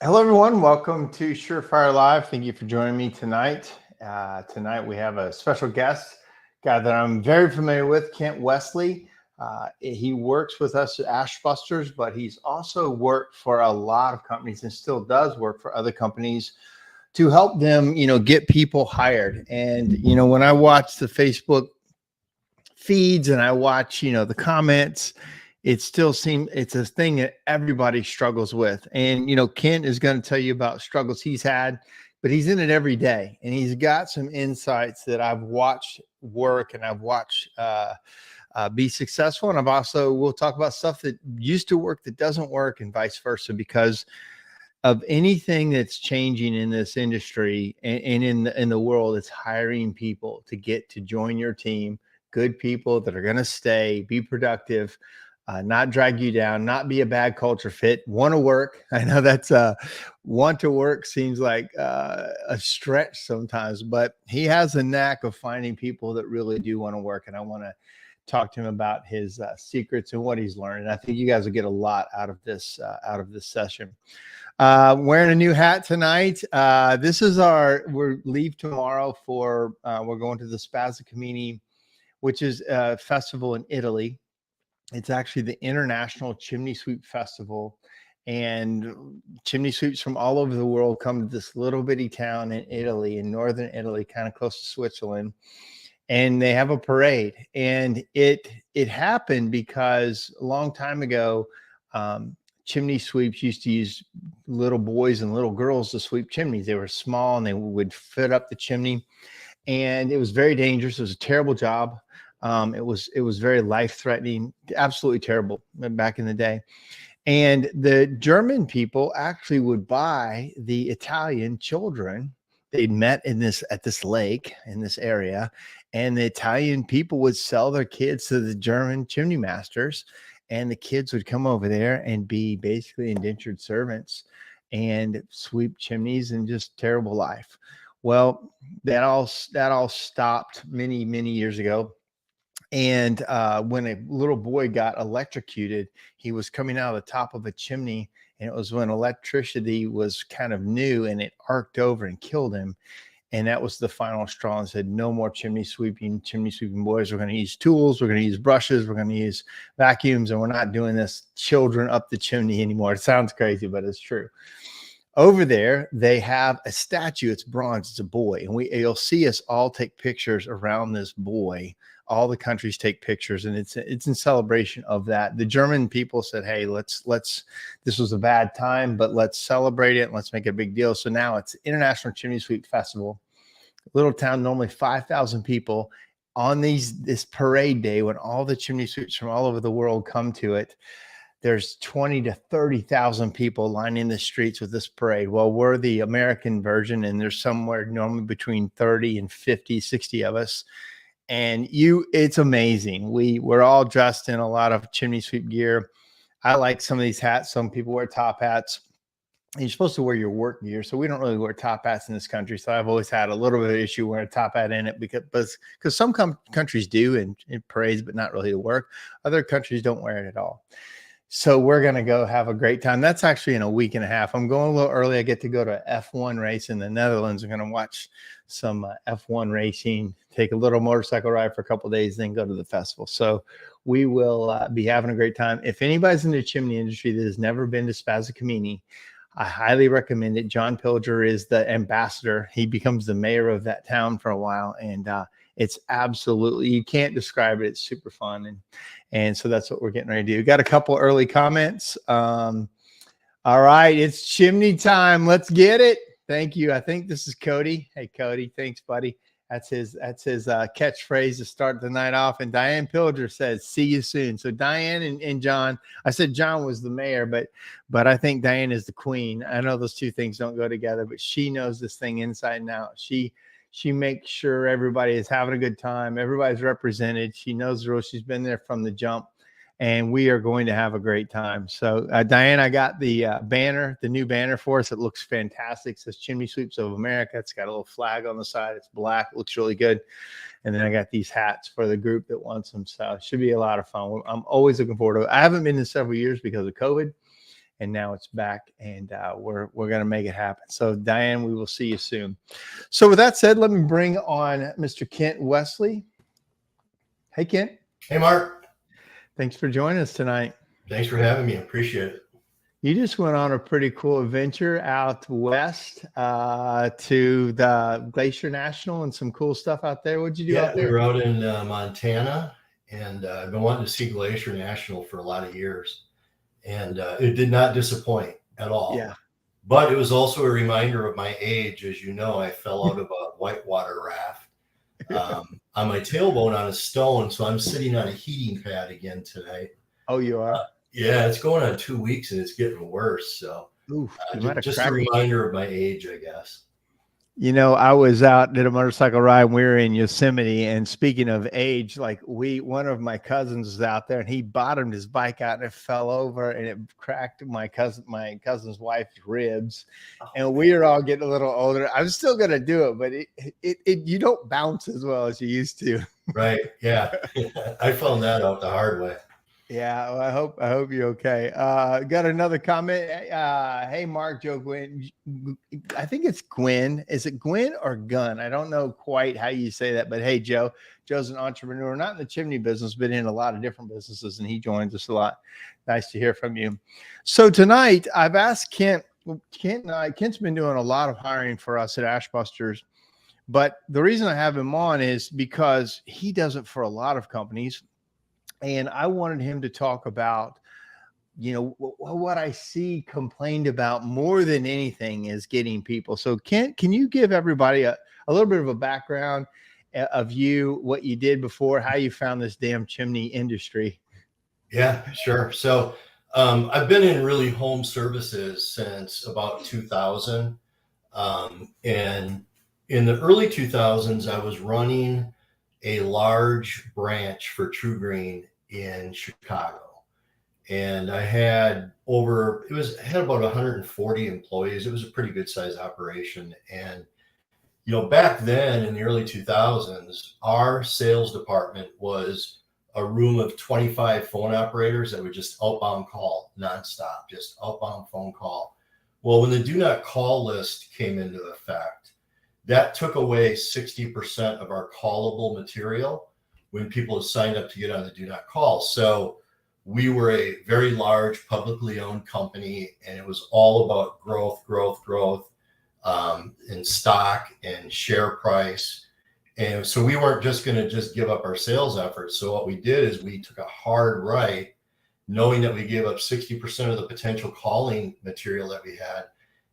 Hello, everyone. Welcome to SureFire Live. Thank you for joining me tonight. Tonight we have a special guest, guy that I'm very familiar with, Kent Wesley. He works with us at Ashbusters, but he's also worked for a lot of companies and still does work for other companies to help them, get people hired. And, when I watch the Facebook feeds and I watch, the comments, it still seems it's a thing that everybody struggles with. And, Kent is going to tell you about struggles he's had, but he's in it every day. And he's got some insights that I've watched work and I've watched be successful. And we'll talk about stuff that used to work that doesn't work and vice versa, because of anything that's changing in this industry and in the world. It's hiring people to get to join your team, good people that are going to stay, be productive, not drag you down, not be a bad culture fit, want to work. I know that's want to work seems like a stretch sometimes, but he has a knack of finding people that really do want to work. And I want to talk to him about his secrets and what he's learned. And I think you guys will get a lot out of this session. Wearing a new hat tonight. We're leave tomorrow for, we're going to the Spazzacamini, which is a festival in Italy. It's actually the International Chimney Sweep Festival, and chimney sweeps from all over the world come to this little bitty town in Italy, in northern Italy, kind of close to Switzerland. And they have a parade, and it happened because a long time ago, chimney sweeps used to use little boys and little girls to sweep chimneys. They were small and they would fit up the chimney, and it was very dangerous. It was a terrible job. It was very life-threatening, absolutely terrible back in the day. And the German people actually would buy the Italian children. They'd met at this lake in this area, and the Italian people would sell their kids to the German chimney masters, and the kids would come over there and be basically indentured servants and sweep chimneys, and just terrible life. Well, that all stopped many, many years ago. And when a little boy got electrocuted, he was coming out of the top of a chimney, and it was when electricity was kind of new, and it arced over and killed him. And that was the final straw, and said, no more chimney sweeping boys. We're going to use tools. We're going to use brushes. We're going to use vacuums, and we're not doing this children up the chimney anymore. It sounds crazy, but it's true. Over there, they have a statue. It's bronze. It's a boy. And you'll see us all take pictures around this boy. All the countries take pictures, and it's in celebration of that. The German people said, hey, this was a bad time, but let's celebrate it. And let's make a big deal. So now it's International Chimney Sweep Festival. Little town, normally 5,000 people on this parade day, when all the chimney sweeps from all over the world come to it. There's 20 to 30,000 people lining the streets with this parade. Well, we're the American version, and there's somewhere normally between 30 and 50, 60 of us. And it's amazing. We're all dressed in a lot of chimney sweep gear. I like some of these hats. Some people wear top hats. You're supposed to wear your work gear, so we don't really wear top hats in this country. So I've always had a little bit of issue wearing a top hat in it, because some countries do in parades, but not really to work. Other countries don't wear it at all. So we're going to go have a great time. That's actually in a week and a half. I'm going a little early. I get to go to F1 race in the Netherlands. I'm going to watch some F1 racing, take a little motorcycle ride for a couple of days, then go to the festival. So we will be having a great time. If anybody's in the chimney industry that has never been to Spazzacamini, I highly recommend it. John Pilger is the ambassador. He becomes the mayor of that town for a while, and it's absolutely, you can't describe it. It's super fun. And so that's what we're getting ready to do. We got a couple early comments. All right, it's chimney time. Let's get it. Thank you. I think this is Cody. Hey, Cody. Thanks, buddy. That's his catchphrase to start the night off. And Diane Pilger says, see you soon. So Diane and John, I said John was the mayor, but I think Diane is the queen. I know those two things don't go together, but she knows this thing inside and out. She makes sure everybody is having a good time. Everybody's represented. She knows the rules. She's been there from the jump, and we are going to have a great time. So, Diane, I got the banner, the new banner for us. It looks fantastic. It says Chimney Sweeps of America. It's got a little flag on the side. It's black. It looks really good. And then I got these hats for the group that wants them. So it should be a lot of fun. I'm always looking forward to it. I haven't been in several years because of COVID. and now it's back, and we're going to make it happen. So Diane, we will see you soon. So with that said, let me bring on Mr. Kent Wesley. Hey, Kent. Hey, Mark. Thanks for joining us tonight. Thanks for having me. I appreciate it. You just went on a pretty cool adventure out west to the Glacier National and some cool stuff out there. What'd you do out there? We were out in Montana, and I've been wanting to see Glacier National for a lot of years, and it did not disappoint at all. Yeah. But it was also a reminder of my age. As you know, I fell out of a whitewater raft on my tailbone on a stone, so I'm sitting on a heating pad again tonight. Oh, you are? Yeah, it's going on 2 weeks and it's getting worse. So just a reminder of my age, I guess. You know, I was out did a motorcycle ride and we were in Yosemite. And speaking of age, like one of my cousins was out there and he bottomed his bike out and it fell over and it cracked my cousin's wife's ribs. And we were all getting a little older. I'm still gonna do it, but it you don't bounce as well as you used to. Right. Yeah. I found that out the hard way. Yeah, well, I hope you're okay. Got another comment. Hey, Mark, Joe, Gwen. I think it's Gwen. Is it Gwen or Gun? I don't know quite how you say that, but hey, Joe's an entrepreneur, not in the chimney business, but in a lot of different businesses, and he joins us a lot. Nice to hear from you. So tonight, I've asked Kent. Kent's been doing a lot of hiring for us at Ashbusters, but the reason I have him on is because he does it for a lot of companies. And I wanted him to talk about, you know, what I see complained about more than anything is getting people. So Kent, can you give everybody a little bit of a background of you, what you did before, how you found this damn chimney industry? Yeah, sure. So I've been in really home services since about 2000. And in the early 2000s, I was running a large branch for True Green in Chicago, and I had about 140 employees. It was a pretty good size operation. And you know, back then in the early 2000s, our sales department was a room of 25 phone operators that would just outbound call nonstop, just outbound phone call. Well, when the do not call list came into effect, that took away 60% of our callable material when people had signed up to get on the do not call. So we were a very large publicly owned company, and it was all about growth in stock and share price. And so we weren't just going to just give up our sales efforts. So what we did is we took a hard right, knowing that we gave up 60% of the potential calling material that we had.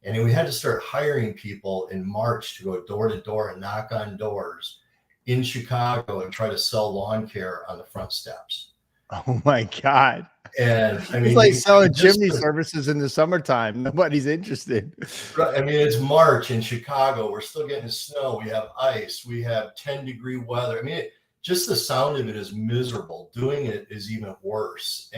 And then we had to start hiring people in March to go door to door and knock on doors in Chicago and try to sell lawn care on the front steps. Oh my God. And I mean, it's like selling chimney services in the summertime. Nobody's interested. I mean, it's March in Chicago. We're still getting snow. We have ice. We have 10-degree weather. I mean, just the sound of it is miserable. Doing it is even worse.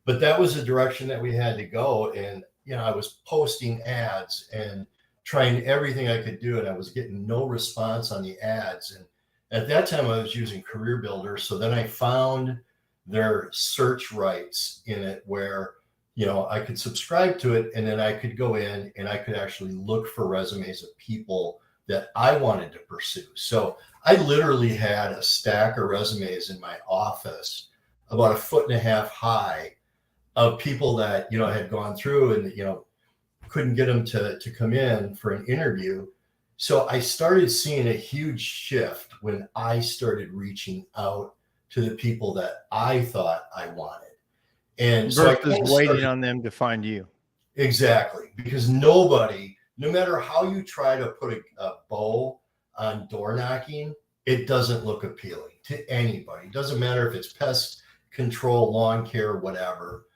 But that was the direction that we had to go. And you know, I was posting ads and trying everything I could do, and I was getting no response on the ads. And at that time, I was using Career Builder. So then I found their search rights in it where, you know, I could subscribe to it, and then I could go in and I could actually look for resumes of people that I wanted to pursue. So I literally had a stack of resumes in my office about 1.5 feet high of people that, you know, had gone through and, you know, couldn't get them to come in for an interview. So I started seeing a huge shift when I started reaching out to the people that I thought I wanted. And so versus waiting on them to find you. Exactly. Because nobody, no matter how you try to put a bow on door knocking, it doesn't look appealing to anybody. It doesn't matter if it's pest control, lawn care, whatever.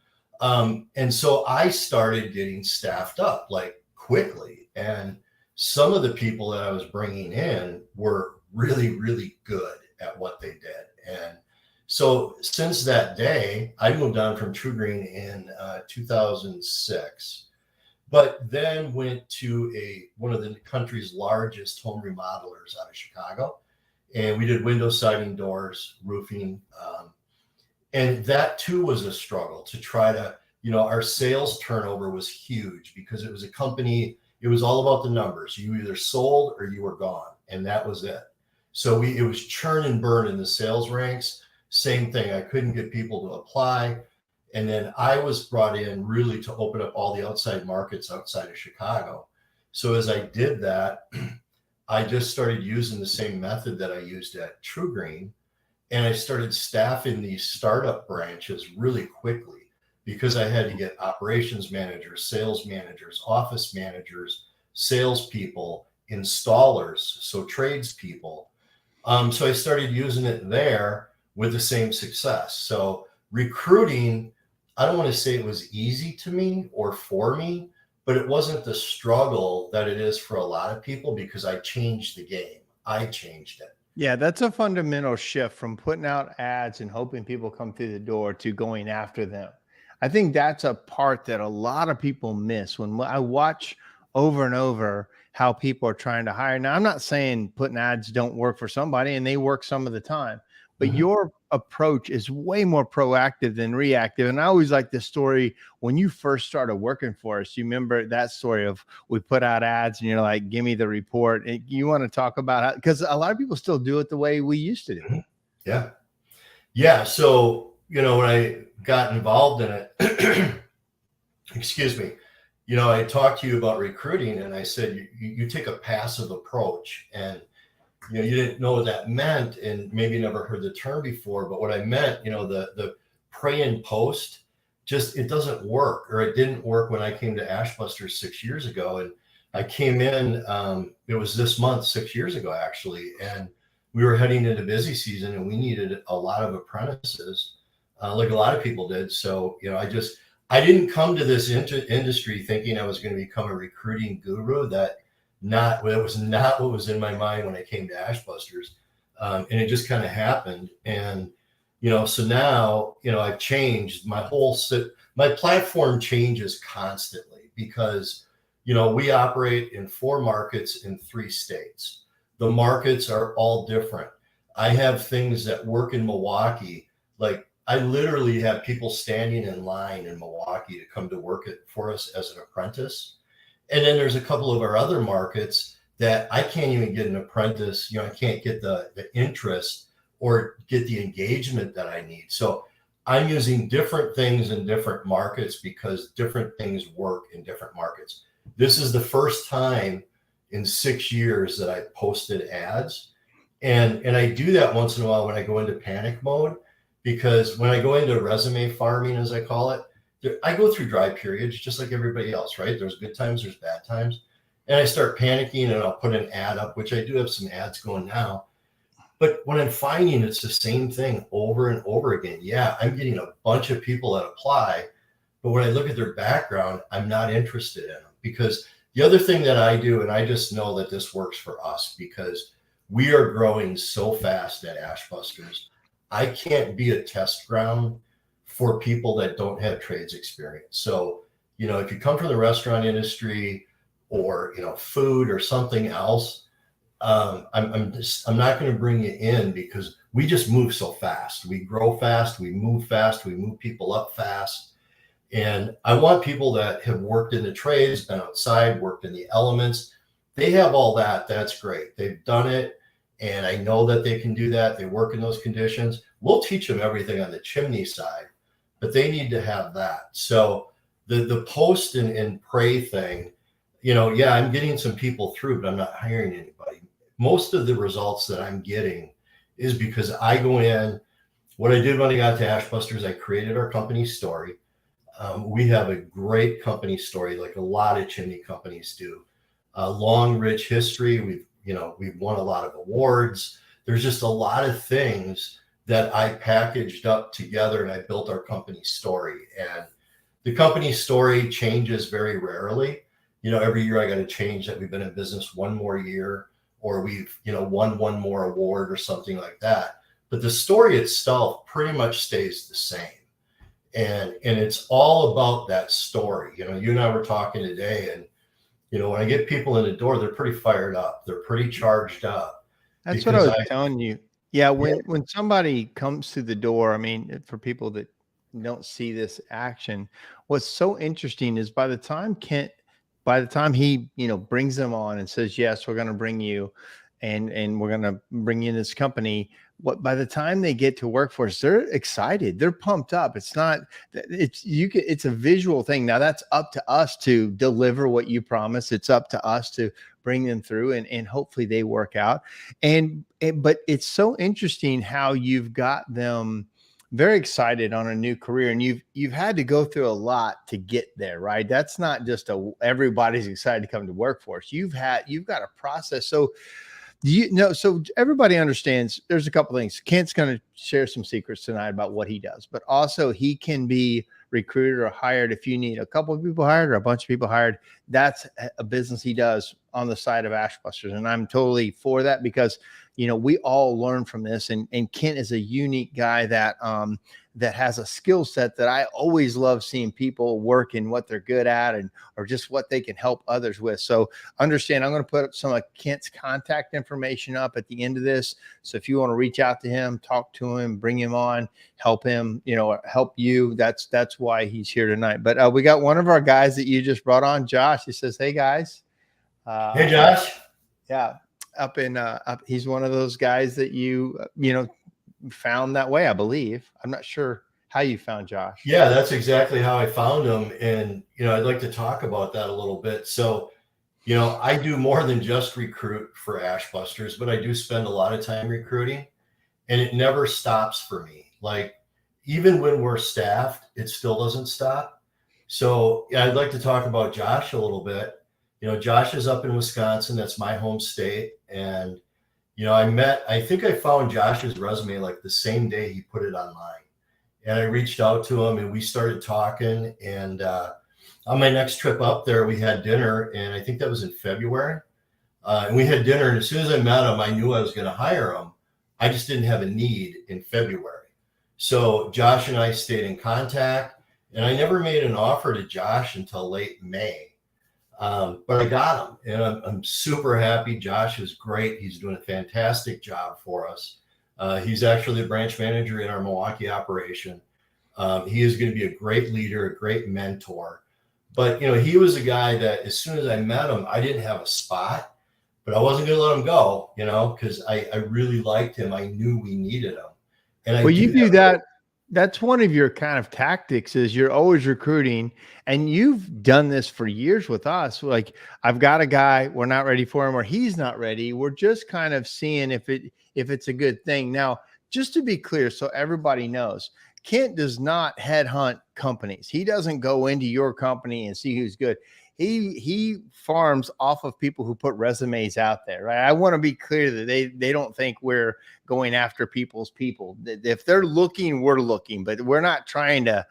And so I started getting staffed up like quickly. And some of the people that I was bringing in were really, really good at what they did. And so since that day, I moved on from True Green in 2006, but then went to one of the country's largest home remodelers out of Chicago. And we did window siding, doors, roofing. And that too was a struggle to try to, our sales turnover was huge because it was a company. It was all about the numbers. You either sold or you were gone, and that was it. So it was churn and burn in the sales ranks. Same thing. I couldn't get people to apply. And then I was brought in really to open up all the outside markets outside of Chicago. So as I did that, I just started using the same method that I used at True Green. And I started staffing these startup branches really quickly because I had to get operations managers, sales managers, office managers, salespeople, installers, so tradespeople. So I started using it there with the same success. So recruiting, I don't want to say it was easy to me or for me, but it wasn't the struggle that it is for a lot of people because I changed the game. I changed it. Yeah, that's a fundamental shift from putting out ads and hoping people come through the door to going after them. I think that's a part that a lot of people miss when I watch over and over how people are trying to hire. Now, I'm not saying putting ads don't work for somebody, and they work some of the time, but your approach is way more proactive than reactive. And I always like the story when you first started working for us. You remember that story of we put out ads and you're like, give me the report. You want to talk about how, because a lot of people still do it the way we used to do. Yeah. Yeah. So, when I got involved in it, excuse me, I talked to you about recruiting and I said, you take a passive approach, and you didn't know what that meant and maybe never heard the term before. But what I meant, the pray and post, just, it doesn't work, or it didn't work when I came to Ashbusters 6 years ago. And I came in, it was this month, 6 years ago, actually. And we were heading into busy season and we needed a lot of apprentices, like a lot of people did. So, I didn't come to this industry thinking I was going to become a recruiting guru. That was not what was in my mind when I came to Ashbusters. And it just kind of happened. And, so now, I've changed my platform changes constantly because, we operate in 4 markets in 3 states. The markets are all different. I have things that work in Milwaukee. Like I literally have people standing in line in Milwaukee to come to work for us as an apprentice. And then there's a couple of our other markets that I can't even get an apprentice. I can't get the interest or get the engagement that I need. So I'm using different things in different markets because different things work in different markets. This is the first time in 6 years that I posted ads. And I do that once in a while when I go into panic mode, because when I go into resume farming, as I call it, I go through dry periods just like everybody else, right? There's good times, there's bad times. And I start panicking and I'll put an ad up, which I do have some ads going now. But when I'm finding it's the same thing over and over again, yeah, I'm getting a bunch of people that apply. But when I look at their background, I'm not interested in them. Because the other thing that I do, and I just know that this works for us because we are growing so fast at Ashbusters, I can't be a test ground for people that don't have trades experience. So, if you come from the restaurant industry or, food or something else, I'm not going to bring you in because we just move so fast. We grow fast, we move people up fast. And I want people that have worked in the trades, been outside, worked in the elements. They have all that. That's great. They've done it. And I know that they can do that. They work in those conditions. We'll teach them everything on the chimney side, but they need to have that. So the post and pray thing, yeah, I'm getting some people through, but I'm not hiring anybody. Most of the results that I'm getting is because I go in. What I did when I got to Ashbusters, I created our company story. We have a great company story, like a lot of chimney companies do. Long, rich history. We've won a lot of awards. There's just a lot of things that I packaged up together, and I built our company story. And the company story changes very rarely. Every year I got to change that we've been in business one more year, or we've, won one more award or something like that. But the story itself pretty much stays the same. And it's all about that story. You and I were talking today, and when I get people in the door, they're pretty fired up. They're pretty charged up. That's what I was telling you. Yeah, when somebody comes through the door, I mean, for people that don't see this action. What's so interesting is by the time he, brings them on and says, yes, we're going to bring you and we're going to bring you in this company. By the time they get to work for us, they're excited. They're pumped up. It's a visual thing. Now that's up to us to deliver what you promise. It's up to us to bring them through and hopefully they work out. But it's so interesting how you've got them very excited on a new career, and you've had to go through a lot to get there, right? That's not just everybody's excited to come to work for us. You've got a process. So so everybody understands there's a couple things. Kent's going to share some secrets tonight about what he does, but also he can be recruited or hired if you need a couple of people hired or a bunch of people hired. That's a business he does on the side of Ashbusters. And I'm totally for that because, we all learn from this. And Kent is a unique guy that has a skill set that I always love seeing people work in what they're good at or just what they can help others with. So understand, I'm going to put some of Kent's contact information up at the end of this. So if you want to reach out to him, talk to him, bring him on, help him, help you. That's why he's here tonight. But we got one of our guys that you just brought on, Josh. He says, hey guys. Hey, Josh. Yeah. He's one of those guys that you found that way, I believe. I'm not sure how you found Josh. Yeah, that's exactly how I found him. And, I'd like to talk about that a little bit. So, I do more than just recruit for Ashbusters, but I do spend a lot of time recruiting, and it never stops for me. Like, even when we're staffed, it still doesn't stop. So I'd like to talk about Josh a little bit. Josh is up in Wisconsin. That's my home state. And, I think I found Josh's resume like the same day he put it online. And I reached out to him and we started talking. And on my next trip up there, we had dinner. And I think that was in February. And we had dinner. And as soon as I met him, I knew I was going to hire him. I just didn't have a need in February. So Josh and I stayed in contact. And I never made an offer to Josh until late May. But I got him, and I'm super happy. Josh is great. He's doing a fantastic job for us. He's actually the branch manager in our Milwaukee operation. He is going to be a great leader, a great mentor. But, he was a guy that as soon as I met him, I didn't have a spot, but I wasn't going to let him go, because I really liked him. I knew we needed him. And you do that. That's one of your kind of tactics is you're always recruiting, and you've done this for years with us. Like, I've got a guy, we're not ready for him, or he's not ready. We're just kind of seeing if it's a good thing. Now, just to be clear, so everybody knows, Kent does not headhunt companies. He doesn't go into your company and see who's good. He farms off of people who put resumes out there, right? I want to be clear that they don't think we're going after people's people. If they're looking, we're looking, but we're not trying to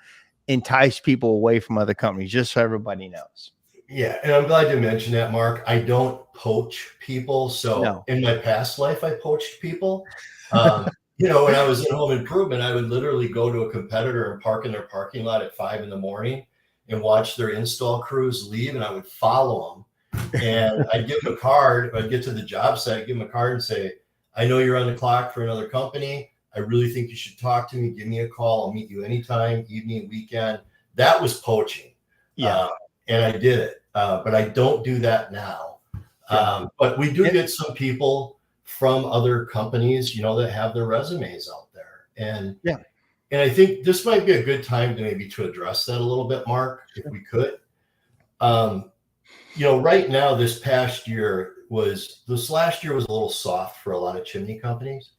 entice people away from other companies, just so everybody knows. Yeah, and I'm glad you mentioned that, Mark. I don't poach people. So In my past life, I poached people. When I was in home improvement, I would literally go to a competitor and park in their parking lot at 5 a.m. and watch their install crews leave, and I would follow them. And I'd give them a card. If I'd get to the job site, I'd give them a card and say, I know you're on the clock for another company. I really think you should talk to me. Give me a call. I'll meet you anytime, evening, weekend. That was poaching. Yeah. And I did it. But I don't do that now. But we do get some people from other companies, that have their resumes out there. And I think this might be a good time to address that a little bit, Mark, if we could. Right now, this last year was a little soft for a lot of chimney companies.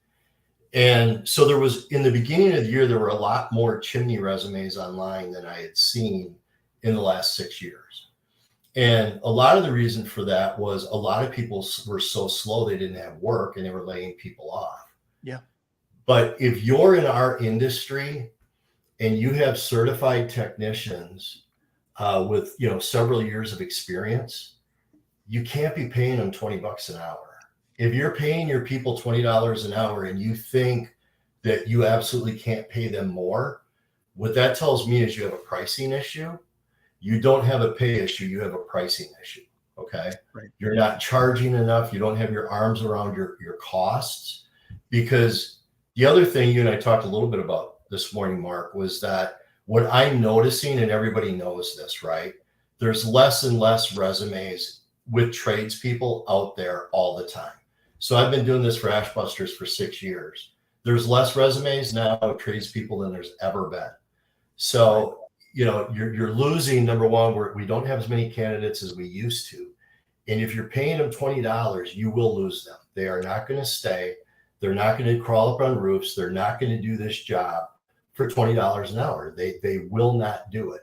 And so in the beginning of the year, there were a lot more chimney resumes online than I had seen in the last 6 years. And a lot of the reason for that was a lot of people were so slow, they didn't have work and they were laying people off. Yeah. But if you're in our industry and you have certified technicians with, several years of experience, you can't be paying them $20 an hour. If you're paying your people $20 an hour and you think that you absolutely can't pay them more, what that tells me is you have a pricing issue. You don't have a pay issue. You have a pricing issue. Okay. Right. You're not charging enough. You don't have your arms around your costs. Because the other thing you and I talked a little bit about this morning, Mark, was that what I'm noticing, and everybody knows this, right? There's less and less resumes with tradespeople out there all the time. So I've been doing this for Ashbusters for 6 years. There's less resumes now of tradespeople than there's ever been. So, you're losing, number one, we don't have as many candidates as we used to. And if you're paying them $20, you will lose them. They are not going to stay. They're not going to crawl up on roofs. They're not going to do this job for $20 an hour. They will not do it.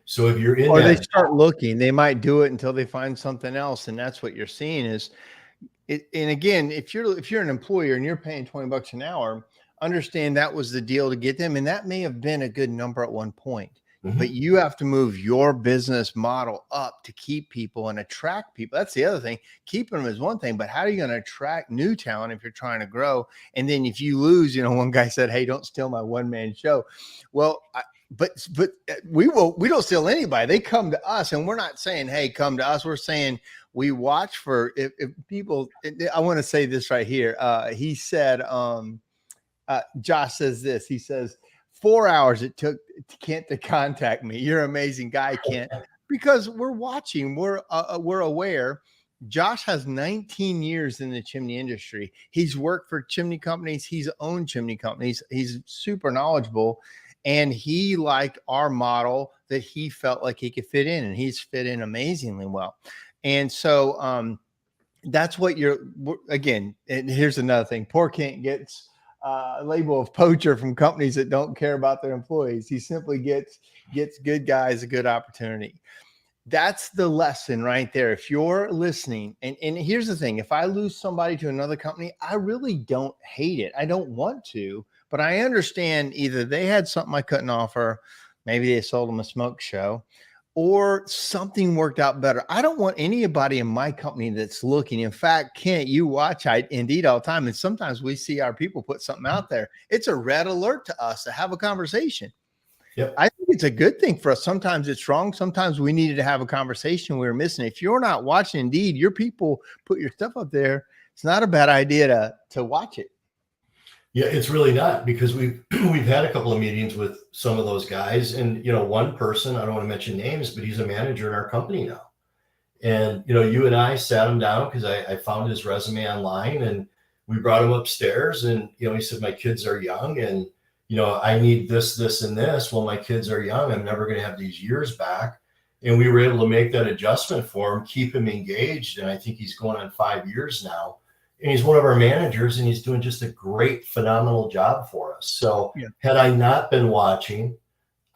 So if you're in, or they start looking, they might do it until they find something else. And that's what you're seeing is it. And again, if you're an employer and you're paying $20 an hour, understand that was the deal to get them. And that may have been a good number at one point. But you have to move your business model up to keep people and attract people. That's the other thing. Keeping them is one thing, but how are you going to attract new talent if you're trying to grow? And then if you lose, one guy said, "Hey, don't steal my one-man show." Well, but we don't steal anybody. They come to us, and we're not saying, "Hey, come to us." We're saying we watch for if people. I want to say this right here. He said, Josh says this. He says, 4 hours it took Kent to contact me. You're an amazing guy, Kent, because we're watching, we're aware. Josh has 19 years in the chimney industry. He's worked for chimney companies. He's owned chimney companies. He's super knowledgeable, and he liked our model that he felt like he could fit in, and he's fit in amazingly well. And so that's what again, and here's another thing. Poor Kent gets label of poacher from companies that don't care about their employees. He simply gets good guys a good opportunity. That's the lesson right there. If you're listening, and here's the thing, if I lose somebody to another company, I really don't hate it. I don't want to, but I understand either they had something I couldn't offer, maybe they sold them a smoke show, or something worked out better. I don't want anybody in my company that's looking. In fact, Kent, you watch Indeed all the time, and sometimes we see our people put something out there. It's a red alert to us to have a conversation. Yep. I think it's a good thing for us. Sometimes it's wrong. Sometimes we needed to have a conversation we were missing. If you're not watching Indeed, your people put your stuff up there. It's not a bad idea to watch it. Yeah, it's really not, because we've had a couple of meetings with some of those guys, and one person, I don't want to mention names, but he's a manager in our company now. And you and I sat him down because I found his resume online, and we brought him upstairs, and he said, "My kids are young, and I need this, this, and this." Well, my kids are young. I'm never going to have these years back. And we were able to make that adjustment for him, keep him engaged, and I think he's going on 5 years now. And he's one of our managers, and he's doing just a great, phenomenal job for us. So Had I not been watching,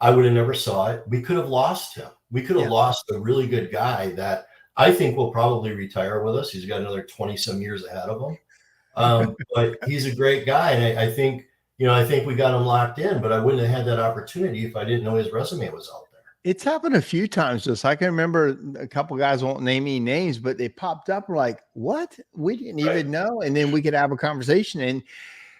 I would have never saw it. We could have lost him. We could have lost a really good guy that I think will probably retire with us. He's got another 20 some years ahead of him. But he's a great guy. And I think we got him locked in, but I wouldn't have had that opportunity if I didn't know his resume was out there. It's happened a few times. Just I can remember a couple of guys won't name any names, but they popped up like, "What? We didn't even know." And then we could have a conversation. And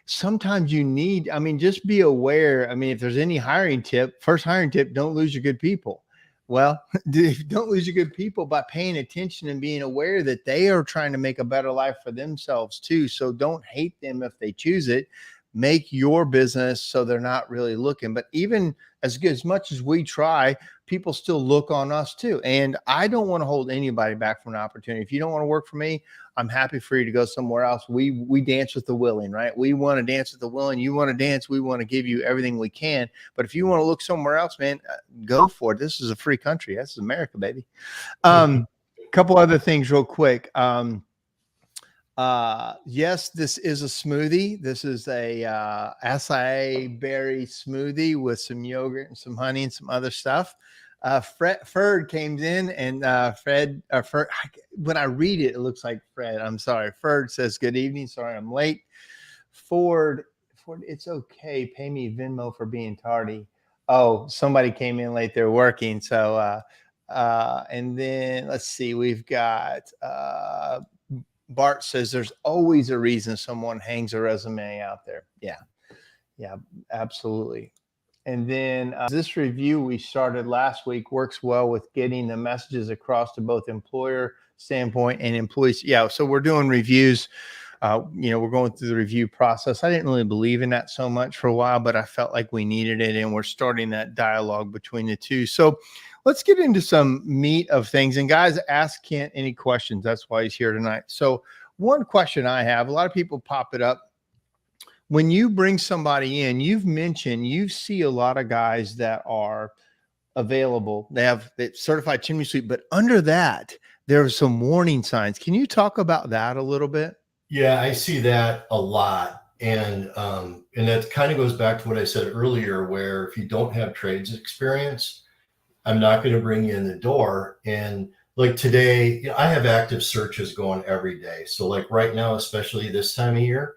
sometimes just be aware. If there's any first hiring tip, don't lose your good people. Well, don't lose your good people by paying attention and being aware that they are trying to make a better life for themselves too. So don't hate them if they choose it. Make your business so they're not really looking. But even as much as we try, people still look on us too. And I don't want to hold anybody back from an opportunity. If you don't want to work for me, I'm happy for you to go somewhere else. We dance with the willing, right? We want to dance with the willing. You want to dance. We want to give you everything we can. But if you want to look somewhere else, man, go for it. This is a free country. This is America, baby. Couple other things real quick. Yes, this is a smoothie. This is a acai berry smoothie with some yogurt and some honey and some other stuff. Ferd came in, and Fred, when I read it, it looks like Fred. I'm sorry. Ferd says, "Good evening. Sorry I'm late." Ford, it's okay. Pay me Venmo for being tardy. Oh, somebody came in late. They're working. So, and then let's see. We've got Bart says there's always a reason someone hangs a resume out there. Yeah, absolutely. And then this review we started last week works well with getting the messages across to both employer standpoint and employees. Yeah, so we're doing reviews We're going through the review process. I didn't really believe in that so much for a while, but I felt like we needed it, and we're starting that dialogue between the two. So let's get into some meat of things. And guys, ask Kent any questions. That's why he's here tonight. So one question I have, a lot of people pop it up. When you bring somebody in, you've mentioned you see a lot of guys that are available. They have the certified chimney sweep, but under that, there are some warning signs. Can you talk about that a little bit? Yeah, I see that a lot. And that kind of goes back to what I said earlier, where if you don't have trades experience, I'm not going to bring you in the door. And like today, I have active searches going every day. So like right now, especially this time of year,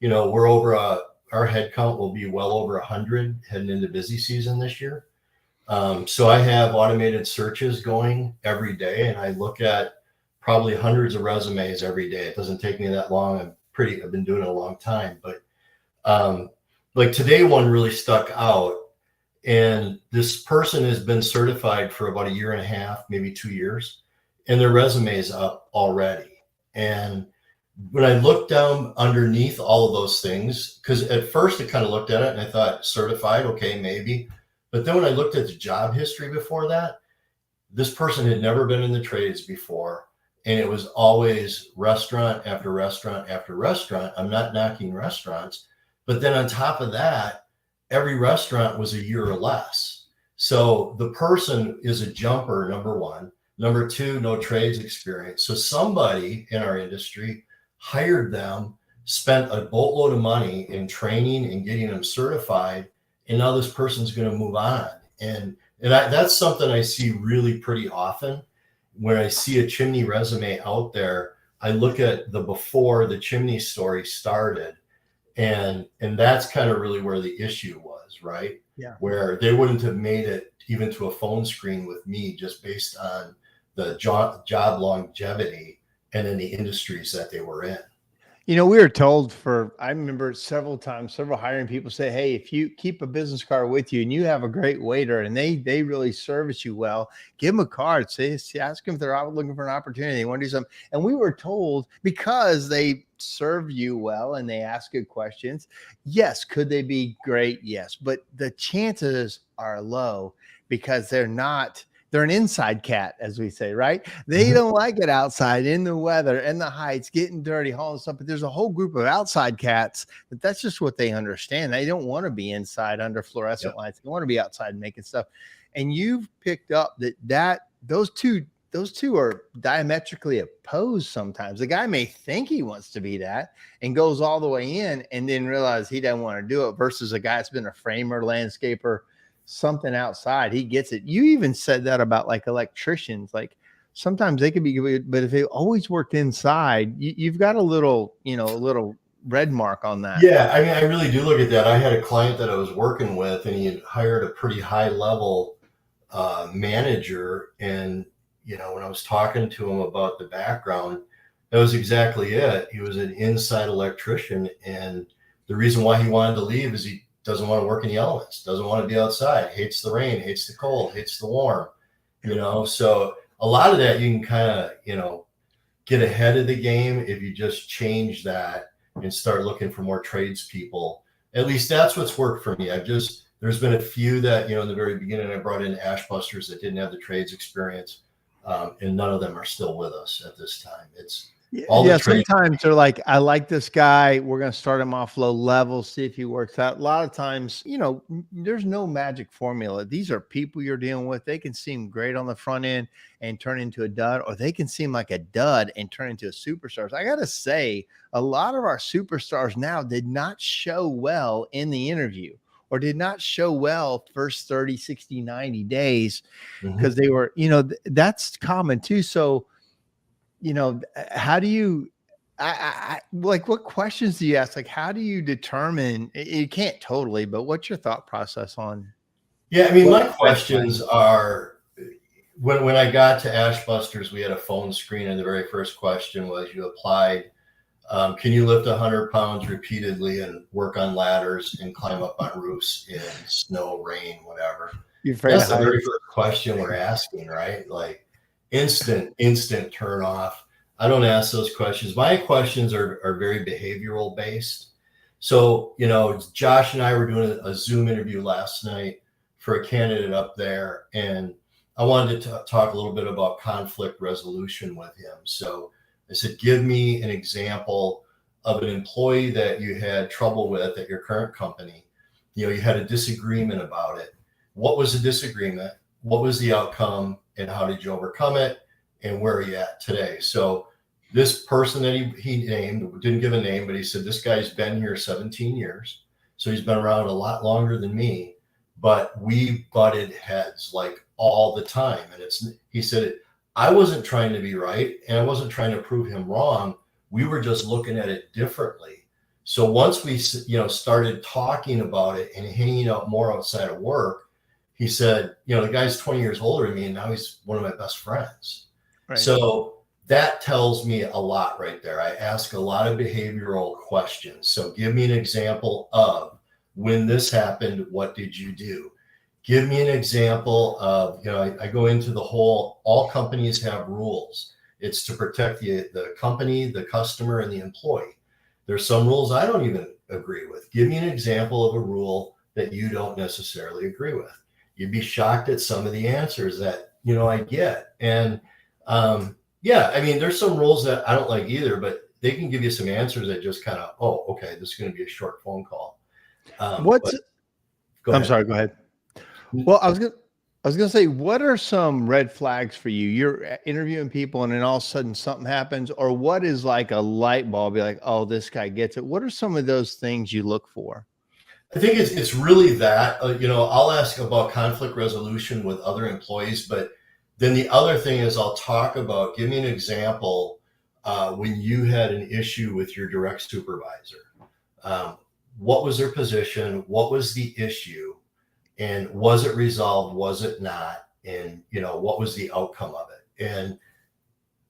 we're over our head count will be well over 100 heading into busy season this year. So I have automated searches going every day, and I look at probably hundreds of resumes every day. It doesn't take me that long. I've been doing it a long time, but like today one really stuck out, and this person has been certified for about 1.5 years, maybe 2 years, and their resume is up already. And when I looked down underneath all of those things, because at first I kind of looked at it and I thought certified, okay, maybe. But then when I looked at the job history before that, this person had never been in the trades before. And it was always restaurant after restaurant after restaurant. I'm not knocking restaurants. But then on top of that, every restaurant was 1 year or less. So the person is a jumper, number one. Number two, no trades experience. So somebody in our industry hired them, spent a boatload of money in training and getting them certified, and now this person's going to move on. And that's something I see really pretty often. When I see a chimney resume out there, I look at the before the chimney story started, and that's kind of really where the issue was, right? Yeah. Where they wouldn't have made it even to a phone screen with me just based on the job longevity and in the industries that they were in. We were told I remember several times, several hiring people say, hey, if you keep a business card with you and you have a great waiter and they really service you well, give them a card. Ask them if they're out looking for an opportunity. They want to do something. And we were told because they serve you well and they ask good questions. Yes. Could they be great? Yes. But the chances are low because they're an inside cat, as we say, right? They don't like it outside in the weather and the heights, getting dirty, hauling stuff. But there's a whole group of outside cats that's just what they understand. They don't want to be inside under fluorescent lights. They want to be outside making stuff. And you've picked up that those two are diametrically opposed sometimes. The guy may think he wants to be that and goes all the way in and then realize he doesn't want to do it versus a guy that's been a framer, landscaper, something outside. He gets it. You even said that about like electricians. Like sometimes they could be good, but if they always worked inside, you've got a little red mark on that. Yeah, I mean, I really do look at that. I had a client that I was working with, and he had hired a pretty high level manager. And when I was talking to him about the background, that was exactly it. He was an inside electrician, and the reason why he wanted to leave is he doesn't want to work in the elements, doesn't want to be outside, hates the rain, hates the cold, hates the warm, So a lot of that you can kind of, get ahead of the game if you just change that and start looking for more tradespeople. At least that's what's worked for me. There's been a few that, in the very beginning, I brought in ashbusters that didn't have the trades experience, and none of them are still with us at this time. It's sometimes they're like, I like this guy. We're going to start him off low level, see if he works out. A lot of times, there's no magic formula. These are people you're dealing with. They can seem great on the front end and turn into a dud, or they can seem like a dud and turn into a superstar. I got to say, a lot of our superstars now did not show well in the interview or did not show well first 30, 60, 90 days because they were, that's common too. So, how do you, like, what questions do you ask? Like, how do you determine, you can't totally, but what's your thought process on? Yeah. I mean, my questions are, when I got to Ashbusters, we had a phone screen, and the very first question was, you applied, can you lift 100 pounds repeatedly and work on ladders and climb up on roofs in snow, rain, whatever? That's the very first question we're asking, right? Like, instant turn off. I don't ask those questions. My questions are very behavioral based. So, Josh and I were doing a Zoom interview last night for a candidate up there, and I wanted to talk a little bit about conflict resolution with him. So I said, give me an example of an employee that you had trouble with at your current company. You had a disagreement about it. What was the disagreement? What was the outcome? And how did you overcome it? And where are you at today? So this person that he named, didn't give a name, but he said, this guy's been here 17 years. So he's been around a lot longer than me, but we butted heads like all the time. And he said, I wasn't trying to be right, and I wasn't trying to prove him wrong. We were just looking at it differently. So once we, started talking about it and hanging out more outside of work, he said, the guy's 20 years older than me, and now he's one of my best friends. Right. So that tells me a lot right there. I ask a lot of behavioral questions. So give me an example of when this happened, what did you do? Give me an example of, I go into the whole, all companies have rules. It's to protect the company, the customer, and the employee. There's some rules I don't even agree with. Give me an example of a rule that you don't necessarily agree with. You'd be shocked at some of the answers that, I get. And there's some rules that I don't like either, but they can give you some answers that just kind of, oh, okay, this is going to be a short phone call. I'm sorry, go ahead. Well, I was gonna say, what are some red flags for you? You're interviewing people and then all of a sudden something happens, or what is like a light bulb? Be like, oh, this guy gets it. What are some of those things you look for? I think it's really that, I'll ask about conflict resolution with other employees, but then the other thing is I'll talk about, give me an example when you had an issue with your direct supervisor. What was their position? What was the issue? And was it resolved? Was it not? And, what was the outcome of it? And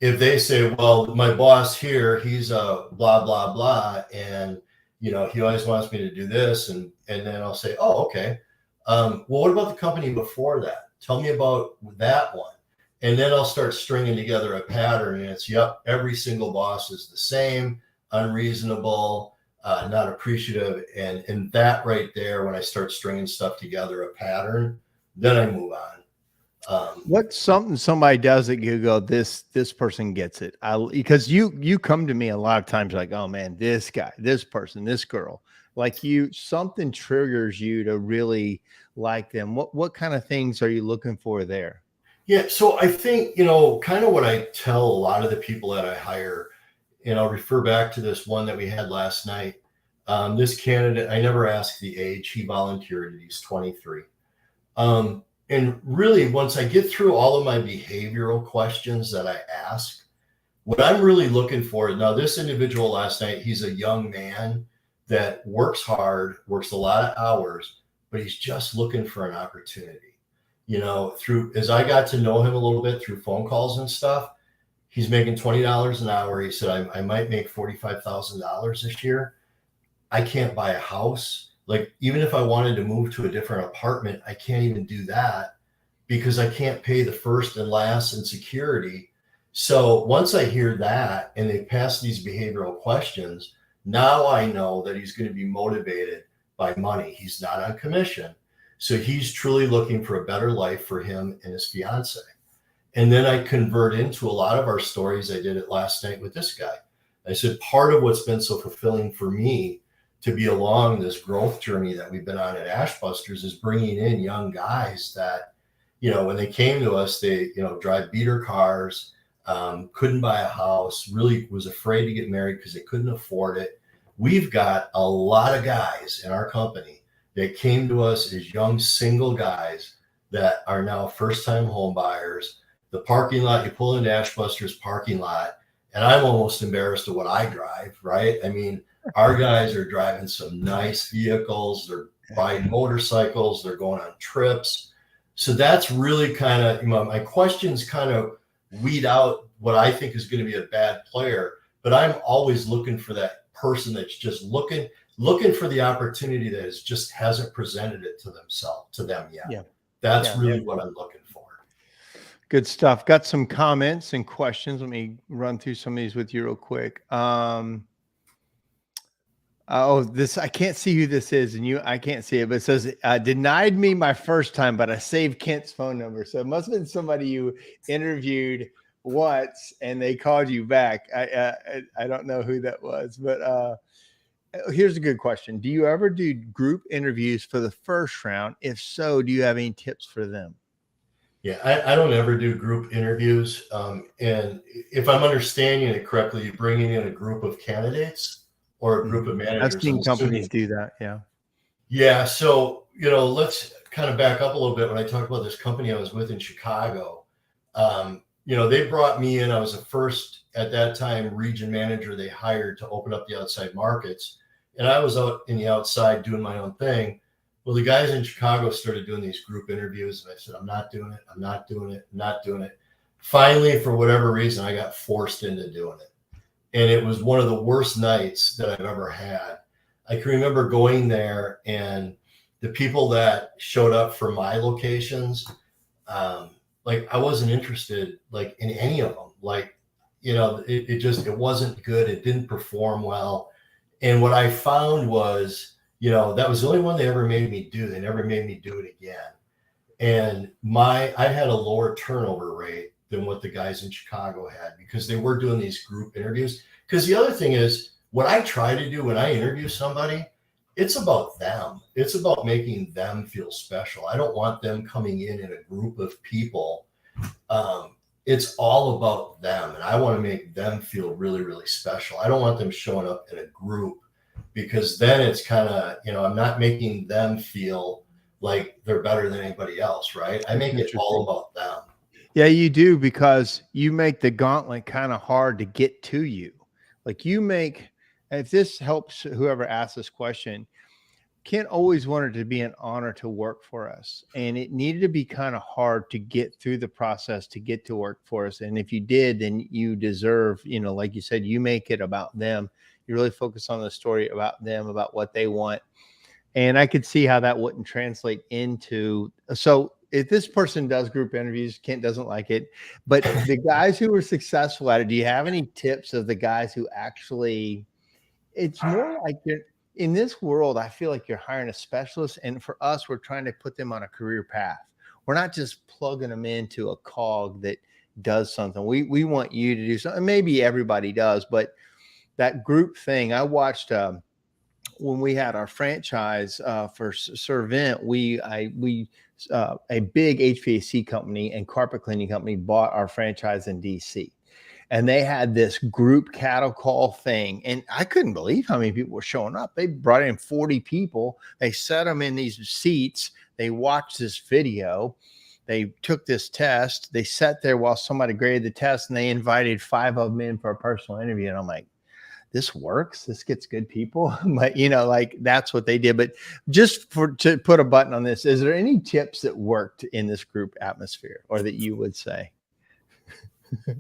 if they say, well, my boss here, he's a blah, blah, blah. And, he always wants me to do this. And then I'll say, oh, okay. Well, what about the company before that? Tell me about that one. And then I'll start stringing together a pattern. And it's, every single boss is the same, unreasonable, not appreciative. And that right there, when I start stringing stuff together, a pattern, then I move on. What's something somebody does that you go, this person gets it? Because you come to me a lot of times like, oh man, this guy, this person, this girl, like something triggers you to really like them. What kind of things are you looking for there? Yeah. So I think, kind of what I tell a lot of the people that I hire, and I'll refer back to this one that we had last night. This candidate, I never asked the age. He volunteered and he's 23. And really, once I get through all of my behavioral questions that I ask, what I'm really looking for, now this individual last night, he's a young man that works hard, works a lot of hours, but he's just looking for an opportunity. As I got to know him a little bit through phone calls and stuff, he's making $20 an hour. He said, I might make $45,000 this year. I can't buy a house. Like, even if I wanted to move to a different apartment, I can't even do that because I can't pay the first and last and security. So once I hear that and they pass these behavioral questions, now I know that he's going to be motivated by money. He's not on commission. So he's truly looking for a better life for him and his fiance. And then I convert into a lot of our stories. I did it last night with this guy. I said, part of what's been so fulfilling for me to be along this growth journey that we've been on at Ashbusters is bringing in young guys that, when they came to us, they, drive beater cars, couldn't buy a house, really was afraid to get married because they couldn't afford it. We've got a lot of guys in our company that came to us as young single guys that are now first-time home buyers. The parking lot, you pull into Ashbusters parking lot, and I'm almost embarrassed of what I drive, right? I mean, our guys are driving some nice vehicles. They're riding motorcycles. They're going on trips. So that's really kind of, my questions kind of weed out what I think is going to be a bad player. But I'm always looking for that person that's just looking for the opportunity that just hasn't presented it to them yet. Yeah. That's really what I'm looking for. Good stuff. Got some comments and questions. Let me run through some of these with you real quick. This I can't see who this is, and I can't see it, but it says denied me my first time, but I saved Kent's phone number. So it must have been somebody you interviewed once, and they called you back. I don't know who that was, but here's a good question: do you ever do group interviews for the first round? If so, do you have any tips for them? Yeah, I don't ever do group interviews. And if I'm understanding it correctly, you're bringing in a group of candidates or a group of I've managers. seen companies do that. Yeah. Yeah. So, let's kind of back up a little bit. When I talked about this company I was with in Chicago, they brought me in. I was the first at that time region manager they hired to open up the outside markets. And I was out in the outside doing my own thing. Well, the guys in Chicago started doing these group interviews, and I said, I'm not doing it. I'm not doing it. I'm not doing it. Finally, for whatever reason, I got forced into doing it. And it was one of the worst nights that I've ever had. I can remember going there, and the people that showed up for my locations, I wasn't interested in any of them. It wasn't good. It didn't perform well. And what I found was, that was the only one they ever made me do. They never made me do it again. And I had a lower turnover rate than what the guys in Chicago had because they were doing these group interviews. Because the other thing is, what I try to do when I interview somebody, it's about them. It's about making them feel special. I don't want them coming in a group of people. It's all about them. And I want to make them feel really, really special. I don't want them showing up in a group, because then it's kind of, I'm not making them feel like they're better than anybody else, right? I make it all about them. Yeah, you do, because you make the gauntlet kind of hard to get to you. If this helps whoever asked this question, Kent always wanted to be an honor to work for us. And it needed to be kind of hard to get through the process to get to work for us. And if you did, then you deserve, like you said, you make it about them. You really focus on the story about them, about what they want. And I could see how that wouldn't translate into. So if this person does group interviews, Kent doesn't like it, but the guys who were successful at it, do you have any tips of the guys who actually, it's more like in this world, I feel like you're hiring a specialist. And for us, we're trying to put them on a career path. We're not just plugging them into a cog that does something. We want you to do something. Maybe everybody does, but that group thing, I watched when we had our franchise for Servant, a big HVAC company and carpet cleaning company bought our franchise in DC. And they had this group cattle call thing. And I couldn't believe how many people were showing up. They brought in 40 people. They set them in these seats. They watched this video. They took this test. They sat there while somebody graded the test, and they invited 5 of them in for a personal interview. And I'm like, this works. This gets good people. But, that's what they did. But just to put a button on this, is there any tips that worked in this group atmosphere, or that you would say?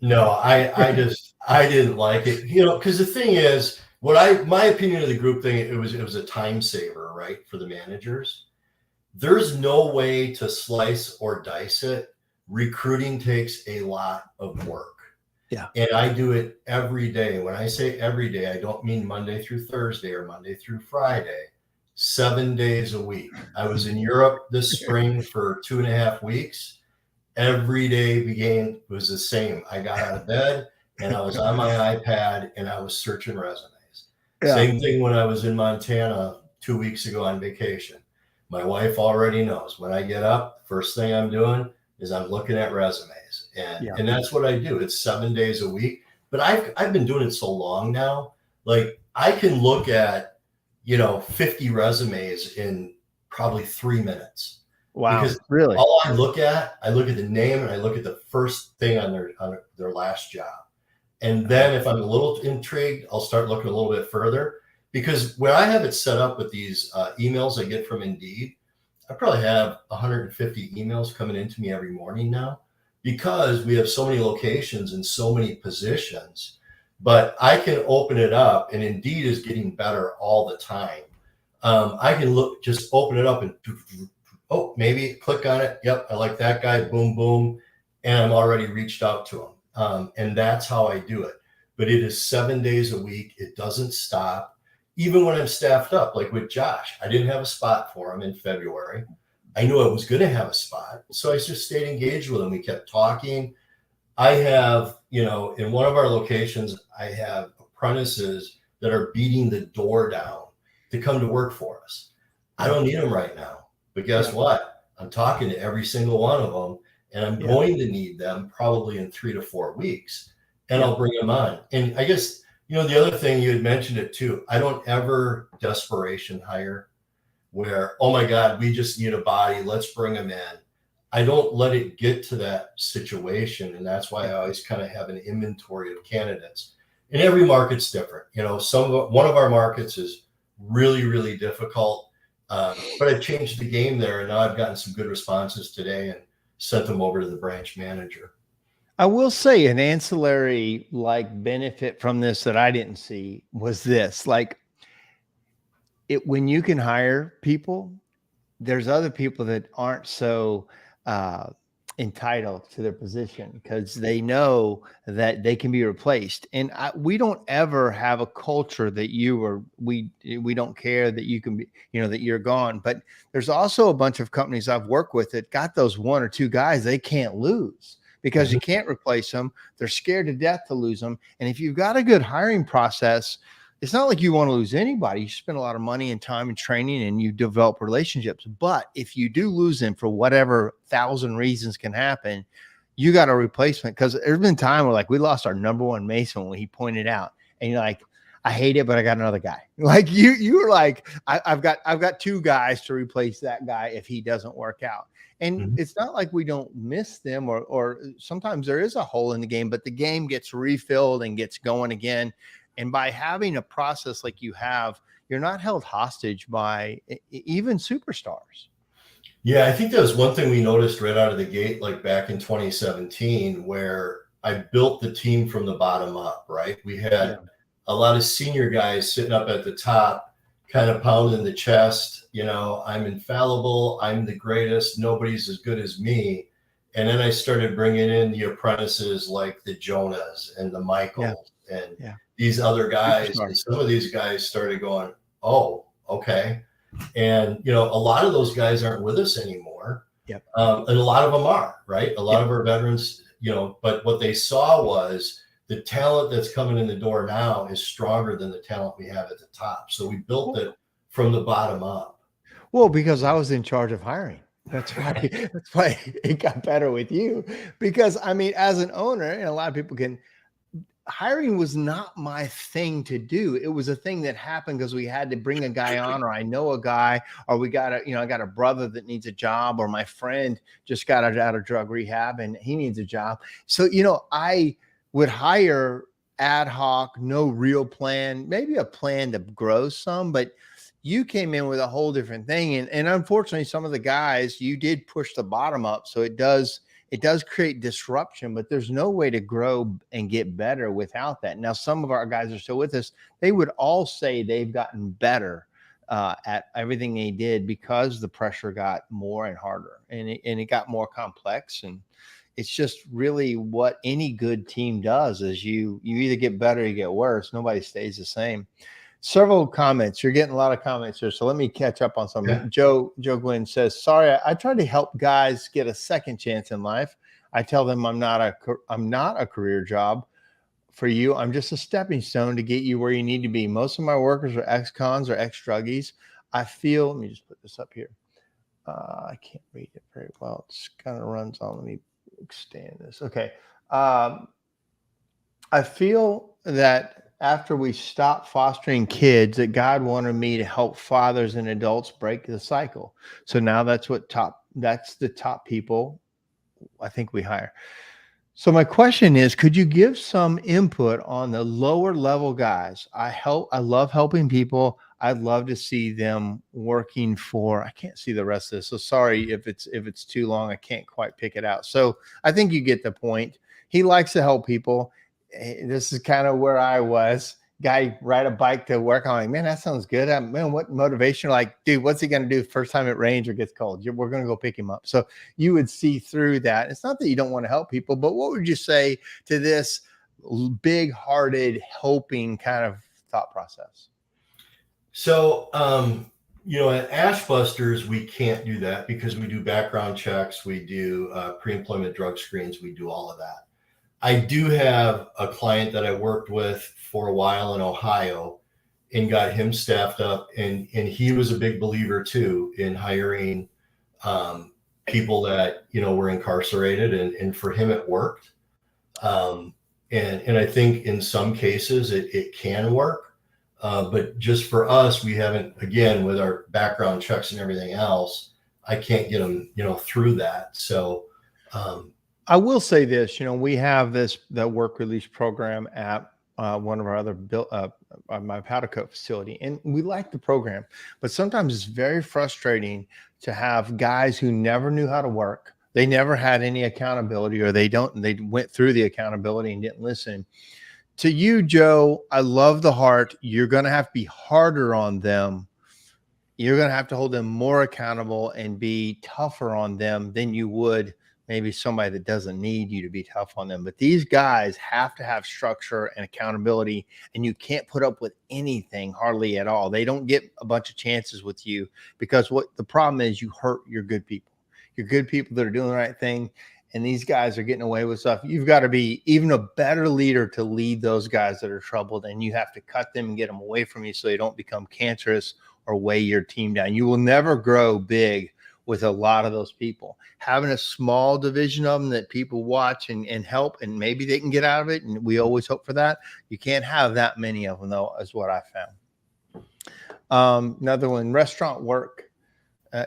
No, I didn't like it, because the thing is, my opinion of the group thing, it was a time saver, right, for the managers. There's no way to slice or dice it. Recruiting takes a lot of work. Yeah. And I do it every day. When I say every day, I don't mean Monday through Thursday or Monday through Friday, 7 days a week. I was in Europe this spring for 2.5 weeks. Every day was the same. I got out of bed and I was on my iPad and I was searching resumes. Yeah. Same thing when I was in Montana 2 weeks ago on vacation. My wife already knows when I get up, first thing I'm doing is I'm looking at resumes. And that's what I do. It's 7 days a week. But I've been doing it so long now. Like, I can look at, 50 resumes in probably 3 minutes. Wow. Because really, all I look at the name and I look at the first thing on their last job. And then if I'm a little intrigued, I'll start looking a little bit further, because where I have it set up with these emails I get from Indeed, I probably have 150 emails coming into me every morning now, because we have so many locations and so many positions. But I can open it up, and Indeed is getting better all the time. I can just open it up and maybe click on it. Yep, I like that guy. Boom, boom. and I'm already reached out to them. And that's how I do it. But it is 7 days a week. It doesn't stop. Even when I'm staffed up, like with Josh, I didn't have a spot for him in February. I knew I was going to have a spot. So I just stayed engaged with him. We kept talking. I have, in one of our locations, I have apprentices that are beating the door down to come to work for us. I don't need them right now. But guess what? I'm talking to every single one of them, and I'm going to need them probably in 3 to 4 weeks, and I'll bring them on. And I guess, the other thing, you had mentioned it too. I don't ever desperation hire where, oh my God, we just need a body. Let's bring them in. I don't let it get to that situation. And that's why I always kind of have an inventory of candidates. And every market's different. One of our markets is really, really difficult. But I've changed the game there, and now I've gotten some good responses today and sent them over to the branch manager. I will say an ancillary benefit from this that I didn't see was this, when you can hire people, there's other people that aren't so entitled to their position because they know that they can be replaced. And we don't ever have a culture that we don't care that you can be, that you're gone. But there's also a bunch of companies I've worked with that got those 1 or 2 guys they can't lose because you can't replace them. They're scared to death to lose them. And if you've got a good hiring process, it's not like you want to lose anybody. You spend a lot of money and time and training and you develop relationships. But if you do lose them for whatever 1,000 reasons can happen, you got a replacement. Because there's been time where we lost our number 1 mason when he pointed out, and you're like, I hate it, but I got another guy. You were like, I've got 2 guys to replace that guy if he doesn't work out. And it's not like we don't miss them or sometimes there is a hole in the game, but the game gets refilled and gets going again. And by having a process like you have, you're not held hostage by even superstars. Yeah, I think that was one thing we noticed right out of the gate, back in 2017, where I built the team from the bottom up, right? We had a lot of senior guys sitting up at the top, kind of pounding the chest, I'm infallible, I'm the greatest, nobody's as good as me. And then I started bringing in the apprentices like the Jonas and the Michaels and these other guys. And some of these guys started going, oh, okay. And, a lot of those guys aren't with us anymore. And a lot of them are, right? A lot of our veterans, but what they saw was the talent that's coming in the door now is stronger than the talent we have at the top. So we built it from the bottom up. Well, because I was in charge of hiring. That's why it got better with you. Because as an owner, and a lot of people hiring was not my thing to do. It was a thing that happened because we had to bring a guy on, or I know a guy, or I got a brother that needs a job, or my friend just got out of drug rehab and he needs a job. So, I would hire ad hoc, no real plan, maybe a plan to grow some, but you came in with a whole different thing. And unfortunately, some of the guys, you did push the bottom up. So it does create disruption, but there's no way to grow and get better without that. Now, some of our guys are still with us. They would all say they've gotten better at everything they did because the pressure got more and harder and it got more complex. And it's just really what any good team does is you either get better or you get worse. Nobody stays the same. Several comments. You're getting a lot of comments here, so let me catch up on some. Joe Gwynn says, sorry, I try to help guys get a second chance in life. I tell them I'm not a career job for you. I'm just a stepping stone to get you where you need to be. Most of my workers are ex-cons or ex-druggies. let me just put this up here. I can't read it very well. It's kind of runs on. Let me extend this. Okay. I feel that after we stopped fostering kids, that God wanted me to help fathers and adults break the cycle. So now that's the top people I think we hire. So my question is, could you give some input on the lower level guys? I love helping people. I'd love to see them working for, I can't see the rest of this. So sorry if it's too long, I can't quite pick it out. So I think you get the point. He likes to help people. This is kind of where I was. guy ride a bike to work. I'm like, man, that sounds good. Man, what motivation? Like, dude, what's he going to do first time it rains or gets cold? We're going to go pick him up. So you would see through that. It's not that you don't want to help people, but what would you say to this big hearted, helping kind of thought process? So, at Ashbusters, we can't do that because we do background checks, we do pre-employment drug screens, we do all of that. I do have a client that I worked with for a while in Ohio and got him staffed up, and he was a big believer too in hiring people that were incarcerated, and for him it worked. And I think in some cases it can work. But just for us, we haven't, again, with our background checks and everything else, I can't get them, through that. So I will say this, we have the work release program at one of our other my powder coat facility, and we like the program, but sometimes it's very frustrating to have guys who never knew how to work. They never had any accountability, or they went through the accountability and didn't listen. To you, Joe, I love the heart. You're going to have to be harder on them. You're going to have to hold them more accountable and be tougher on them than you would maybe somebody that doesn't need you to be tough on them. But these guys have to have structure and accountability, and you can't put up with anything hardly at all. They don't get a bunch of chances with you, because what the problem is, you hurt your good people. Your good people that are doing the right thing, and these guys are getting away with stuff. You've got to be even a better leader to lead those guys that are troubled, and you have to cut them and get them away from you so they don't become cancerous or weigh your team down. You will never grow big with a lot of those people. Having a small division of them that people watch and help, and maybe they can get out of it, and we always hope for that. You can't have that many of them, though, is what I found. Another one, restaurant work.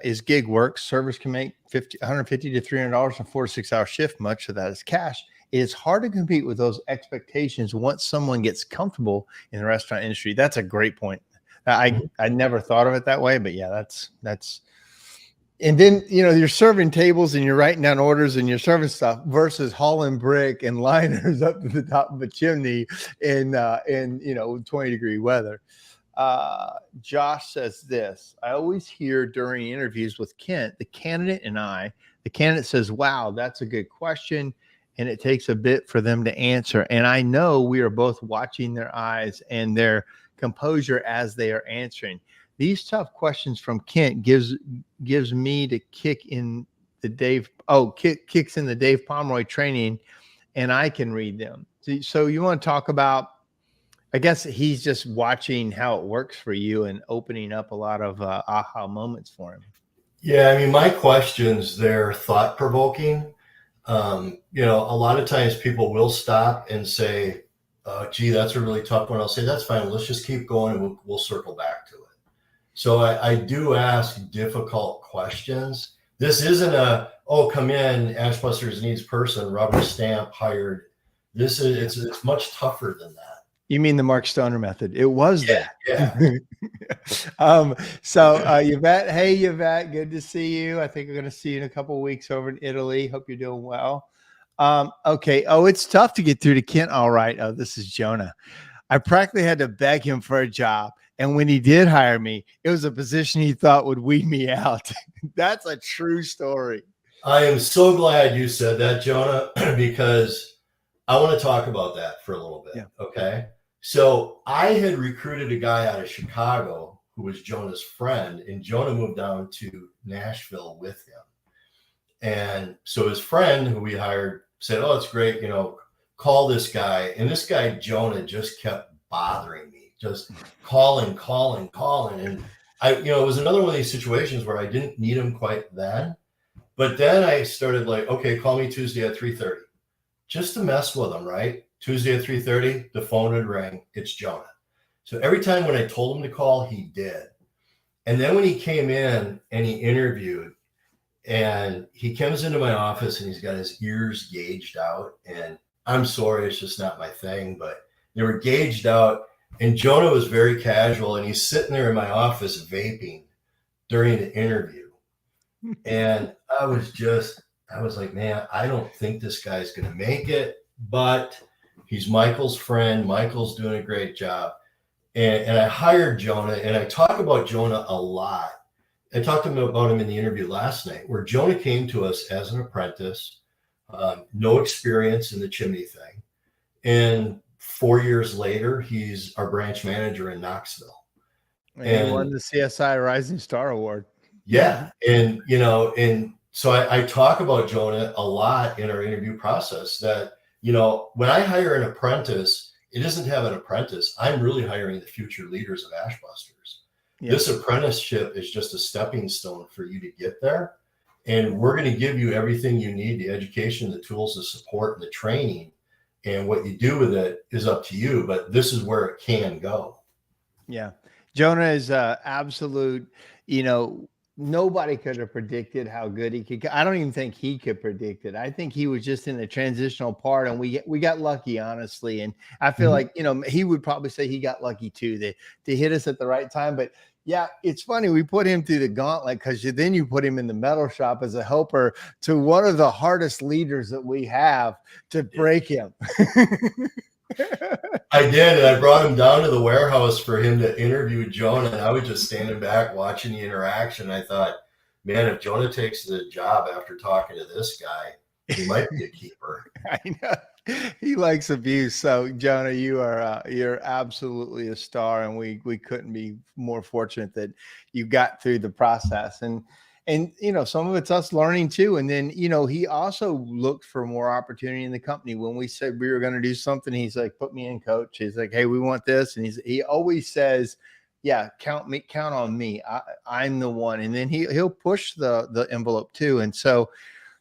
Is gig work. Servers can make $150 to $300 in a 4 to 6 hour shift. Much of that is cash. It is hard to compete with those expectations once someone gets comfortable in the restaurant industry. That's a great point. I never thought of it that way, but yeah, that's. And then, you're serving tables and you're writing down orders and you're serving stuff versus hauling brick and liners up to the top of a chimney in 20-degree weather. Josh says this: I always hear during interviews with Kent, the candidate the candidate says, wow, that's a good question. And it takes a bit for them to answer. And I know we are both watching their eyes and their composure as they are answering. These tough questions from Kent gives me to kicks in the Dave Pomeroy training, and I can read them. So you want to talk about, I guess he's just watching how it works for you and opening up a lot of aha moments for him. Yeah, I mean, my questions, they're thought-provoking. A lot of times people will stop and say, gee, that's a really tough one. I'll say, that's fine. Let's just keep going and we'll circle back to it. So I do ask difficult questions. This isn't come in, Ashbusters needs person, rubber stamp, hired. It's much tougher than that. You mean the Mark Stoner method? It was that. Yeah. Yvette, hey, Yvette, good to see you. I think we're going to see you in a couple of weeks over in Italy. Hope you're doing well. Okay. Oh, it's tough to get through to Kent. All right. Oh, this is Jonah. I practically had to beg him for a job. And when he did hire me, it was a position he thought would weed me out. That's a true story. I am so glad you said that, Jonah, because I want to talk about that for a little bit. Yeah. Okay. So I had recruited a guy out of Chicago who was Jonah's friend, and Jonah moved down to Nashville with him. And so his friend who we hired said, oh, it's great. Call this guy. And this guy, Jonah, just kept bothering me, just calling. And it was another one of these situations where I didn't need him quite then. But then I started like, okay, call me Tuesday at 3:30, just to mess with him, right? Tuesday at 3:30, the phone would ring. It's Jonah. So every time when I told him to call, he did. And then when he came in and he interviewed, and he comes into my office and he's got his ears gauged out, and I'm sorry, it's just not my thing, but they were gauged out, and Jonah was very casual, and he's sitting there in my office vaping during the interview. And I was like, man, I don't think this guy's going to make it, but he's Michael's friend. Michael's doing a great job. And I hired Jonah, and I talk about Jonah a lot. I talked to him about him in the interview last night, where Jonah came to us as an apprentice, no experience in the chimney thing. And 4 years later, he's our branch manager in Knoxville. And he won the CSI Rising Star Award. Yeah. And, you know, and so I talk about Jonah a lot in our interview process that, you know, when I hire an apprentice, it doesn't have an apprentice. I'm really hiring the future leaders of Ashbusters. Yeah. This apprenticeship is just a stepping stone for you to get there. And we're going to give you everything you need, the education, the tools, the support, and the training. And what you do with it is up to you, but this is where it can go. Yeah. Jonah is absolute, you know, nobody could have predicted how good he could. I don't even think he could predict it. I think he was just in the transitional part, and we got lucky, honestly. And I feel like, you know, he would probably say he got lucky too, to hit us at the right time. But yeah, it's funny. We put him through the gauntlet because then you put him in the metal shop as a helper to one of the hardest leaders that we have to break him. I did, and I brought him down to the warehouse for him to interview Jonah, and I was just standing back watching the interaction. I thought, man, if Jonah takes the job after talking to this guy, he might be a keeper. I know he likes abuse. So Jonah, you're absolutely a star, and we couldn't be more fortunate that you got through the process. And you know, some of it's us learning too. And then, you know, he also looked for more opportunity in the company. When we said we were going to do something, he's like, put me in, coach. He's like, hey, we want this. And he always says, yeah, count on me. I'm the one. And then he'll push the envelope too. And so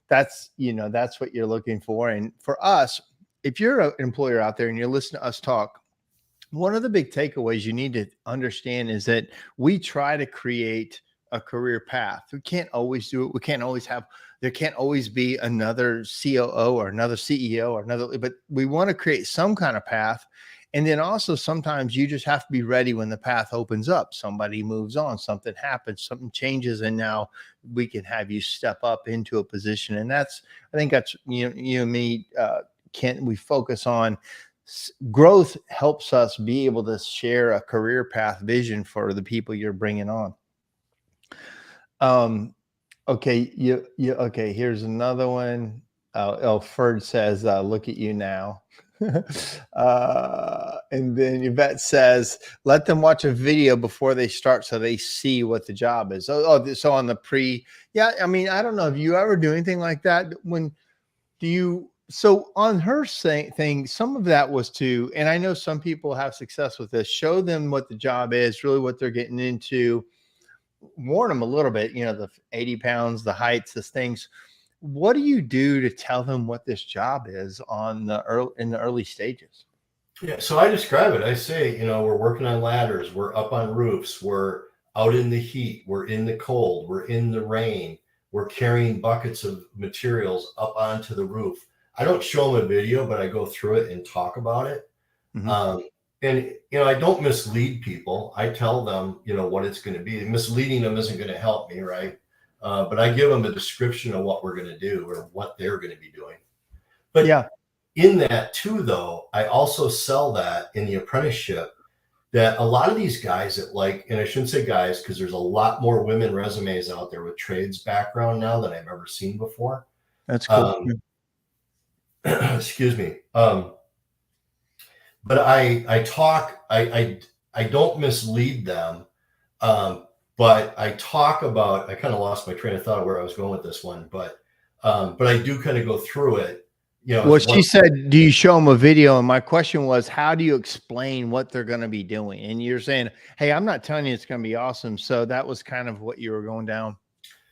that's, you know, that's what you're looking for. And for us, if you're an employer out there and you're listening to us talk, one of the big takeaways you need to understand is that we try to create a career path. We can't always do it. We can't always there can't always be another COO or another CEO or another, but we want to create some kind of path. And then also sometimes you just have to be ready when the path opens up. Somebody moves on, something happens, something changes, and now we can have you step up into a position. And I think that's, you and me, Kent, we focus on growth helps us be able to share a career path vision for the people you're bringing on. Okay. Okay. Here's another one. Ferd says, look at you now. And then Yvette says, let them watch a video before they start so they see what the job is. So on the yeah, I mean, I don't know if you ever do anything like that. So on her thing, some of that was and I know some people have success with this, show them what the job is, really what they're getting into, warn them a little bit, you know, the 80 pounds, the heights, the things. What do you do to tell them what this job is in the early stages? Yeah, so I describe it. I say, you know, we're working on ladders, we're up on roofs, we're out in the heat, we're in the cold, we're in the rain, we're carrying buckets of materials up onto the roof. I don't show them a video, but I go through it and talk about it. Mm-hmm. And, you know, I don't mislead people. I tell them, you know, what it's going to be. Misleading them isn't going to help me, right? But I give them a description of what we're going to do or what they're going to be doing. But yeah, in that too, though, I also sell that in the apprenticeship that a lot of these guys that and I shouldn't say guys, because there's a lot more women resumes out there with trades background now than I've ever seen before. That's cool. Excuse me. But I don't mislead them. But I talk about, I kind of lost my train of thought where I was going with this one, but I do kind of go through it. You know, well, she said, do you show them a video? And my question was, how do you explain what they're going to be doing? And you're saying, hey, I'm not telling you it's going to be awesome. So that was kind of what you were going down.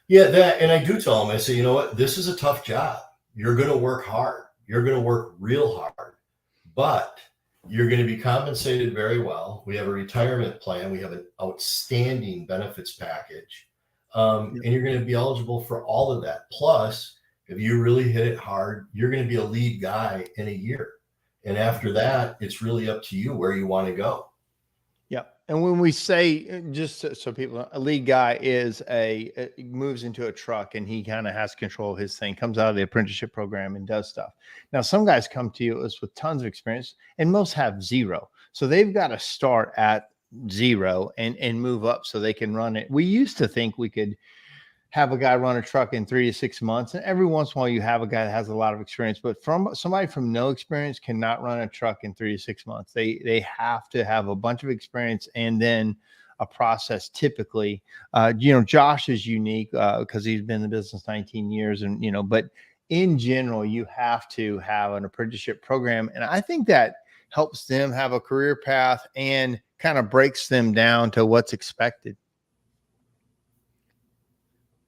Yeah, and I do tell them, I say, you know what, this is a tough job. You're going to work hard. You're going to work real hard, but you're going to be compensated very well. We have a retirement plan. We have an outstanding benefits package. And you're going to be eligible for all of that. Plus, if you really hit it hard, you're going to be a lead guy in a year. And after that, it's really up to you where you want to go. Yep. And when we say, just so people know, a lead guy is moves into a truck and he kind of has control of his thing, comes out of the apprenticeship program and does stuff. Now, some guys come to you with tons of experience and most have zero. So they've got to start at zero and move up so they can run it. We used to think we could have a guy run a truck in 3 to 6 months. And every once in a while you have a guy that has a lot of experience, but from somebody from no experience cannot run a truck in 3 to 6 months. They have to have a bunch of experience and then a process typically. Josh is unique because he's been in the business 19 years and, but in general, you have to have an apprenticeship program. And I think that helps them have a career path and kind of breaks them down to what's expected.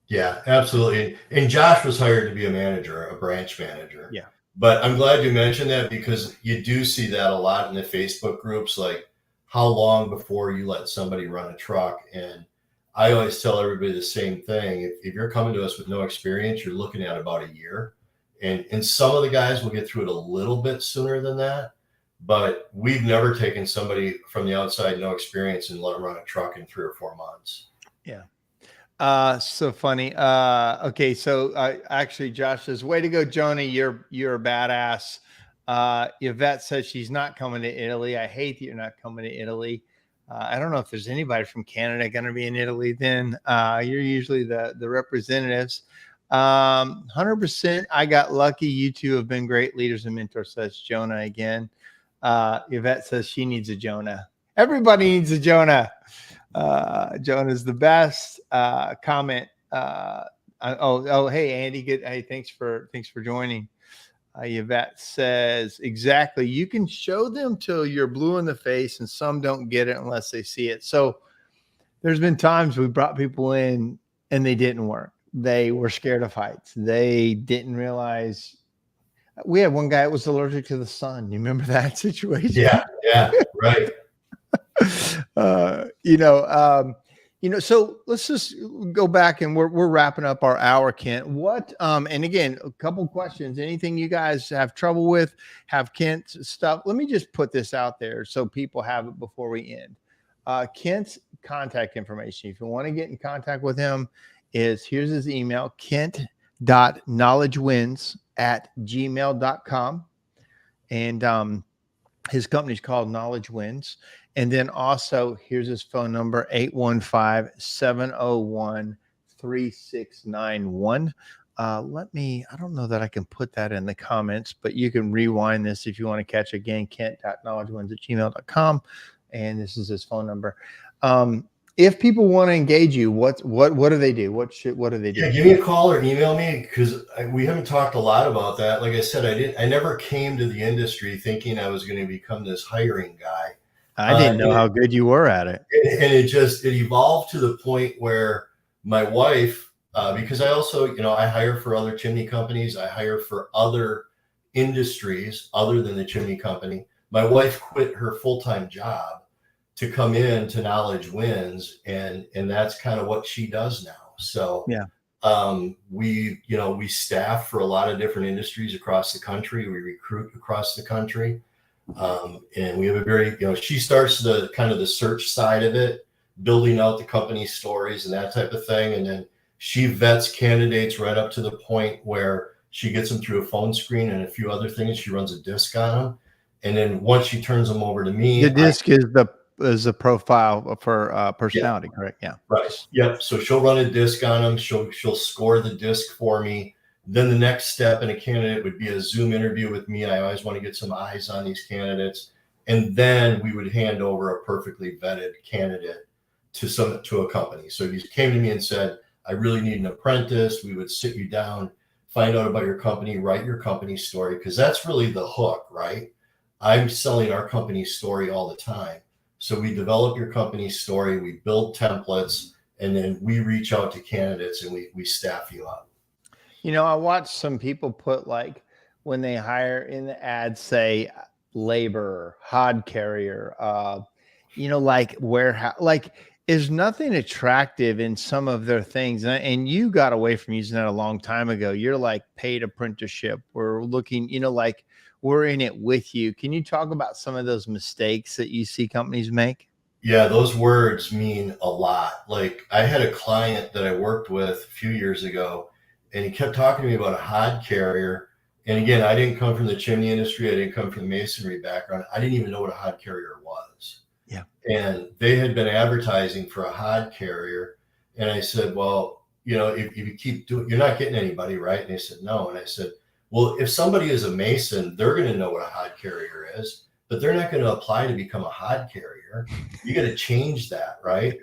Yeah, absolutely. And Josh was hired to be a manager, a branch manager. Yeah. But I'm glad you mentioned that because you do see that a lot in the Facebook groups, like how long before you let somebody run a truck. And I always tell everybody the same thing. If you're coming to us with no experience, you're looking at about a year. And some of the guys will get through it a little bit sooner than that. But we've never taken somebody from the outside, no experience, and let them run a truck in 3 or 4 months. Yeah. So funny. Okay. So, actually Josh says, way to go, Jonah. You're a badass. Yvette says she's not coming to Italy. I hate that you're not coming to Italy. I don't know if there's anybody from Canada going to be in Italy then. You're usually the representatives. 100%. I got lucky. You two have been great leaders and mentors, says Jonah again. Yvette says she needs a Jonah. Everybody needs a Jonah. Jonah's the best. Comment. Hey, Andy. Good. Hey, thanks for joining. Yvette says, exactly. You can show them till you're blue in the face, and some don't get it unless they see it. So there's been times we brought people in and they didn't work. They were scared of heights. They didn't realize. We had one guy that was allergic to the sun. You remember that situation? Yeah, right. So let's just go back and we're wrapping up our hour, Kent. What, and again, a couple questions, anything you guys have trouble with, have Kent's stuff. Let me just put this out there so people have it before we end. Kent's contact information. If you want to get in contact with him here's his email, kent.knowledgewins@gmail.com. And, his company's called Knowledge Wins. And then also here's his phone number, 815-701-3691. I don't know that I can put that in the comments, but you can rewind this if you want to catch again, kent.knowledgewins@gmail.com. And this is his phone number. If people want to engage you, what do they do? What do they do? Yeah, give me a call or email me because we haven't talked a lot about that. Like I said, I never came to the industry thinking I was going to become this hiring guy. I didn't know how good you were at it. And it evolved to the point where my wife, because I also, I hire for other chimney companies. I hire for other industries other than the chimney company. My wife quit her full-time job to come in to Knowledge Wins, and that's kind of what she does now. So yeah, we staff for a lot of different industries across the country. We recruit across the country, and we have a very she starts the kind of the search side of it, building out the company stories and that type of thing, and then she vets candidates right up to the point where she gets them through a phone screen and a few other things. She runs a disc on them, and then once she turns them over to me, the disc is a profile for personality, yeah. Correct? Yeah. Right. Yep. So she'll run a disc on them. She'll score the disc for me. Then the next step in a candidate would be a Zoom interview with me. I always want to get some eyes on these candidates. And then we would hand over a perfectly vetted candidate to a company. So if you came to me and said, I really need an apprentice, we would sit you down, find out about your company, write your company story, because that's really the hook, right? I'm selling our company story all the time. So we develop your company story, we build templates, and then we reach out to candidates and we staff you up. I watched some people put, like, when they hire in the ad, say laborer, hod carrier, like warehouse, like there's nothing attractive in some of their things. And you got away from using that a long time ago. You're like paid apprenticeship. We're looking, we're in it with you. Can you talk about some of those mistakes that you see companies make? Yeah, those words mean a lot. Like I had a client that I worked with a few years ago, and he kept talking to me about a hod carrier. And again, I didn't come from the chimney industry. I didn't come from the masonry background. I didn't even know what a hod carrier was. Yeah. And they had been advertising for a hod carrier. And I said, well, if you keep doing, you're not getting anybody, right? And they said, no. And I said, well, if somebody is a mason, they're going to know what a hod carrier is, but they're not going to apply to become a hod carrier. You got to change that, right?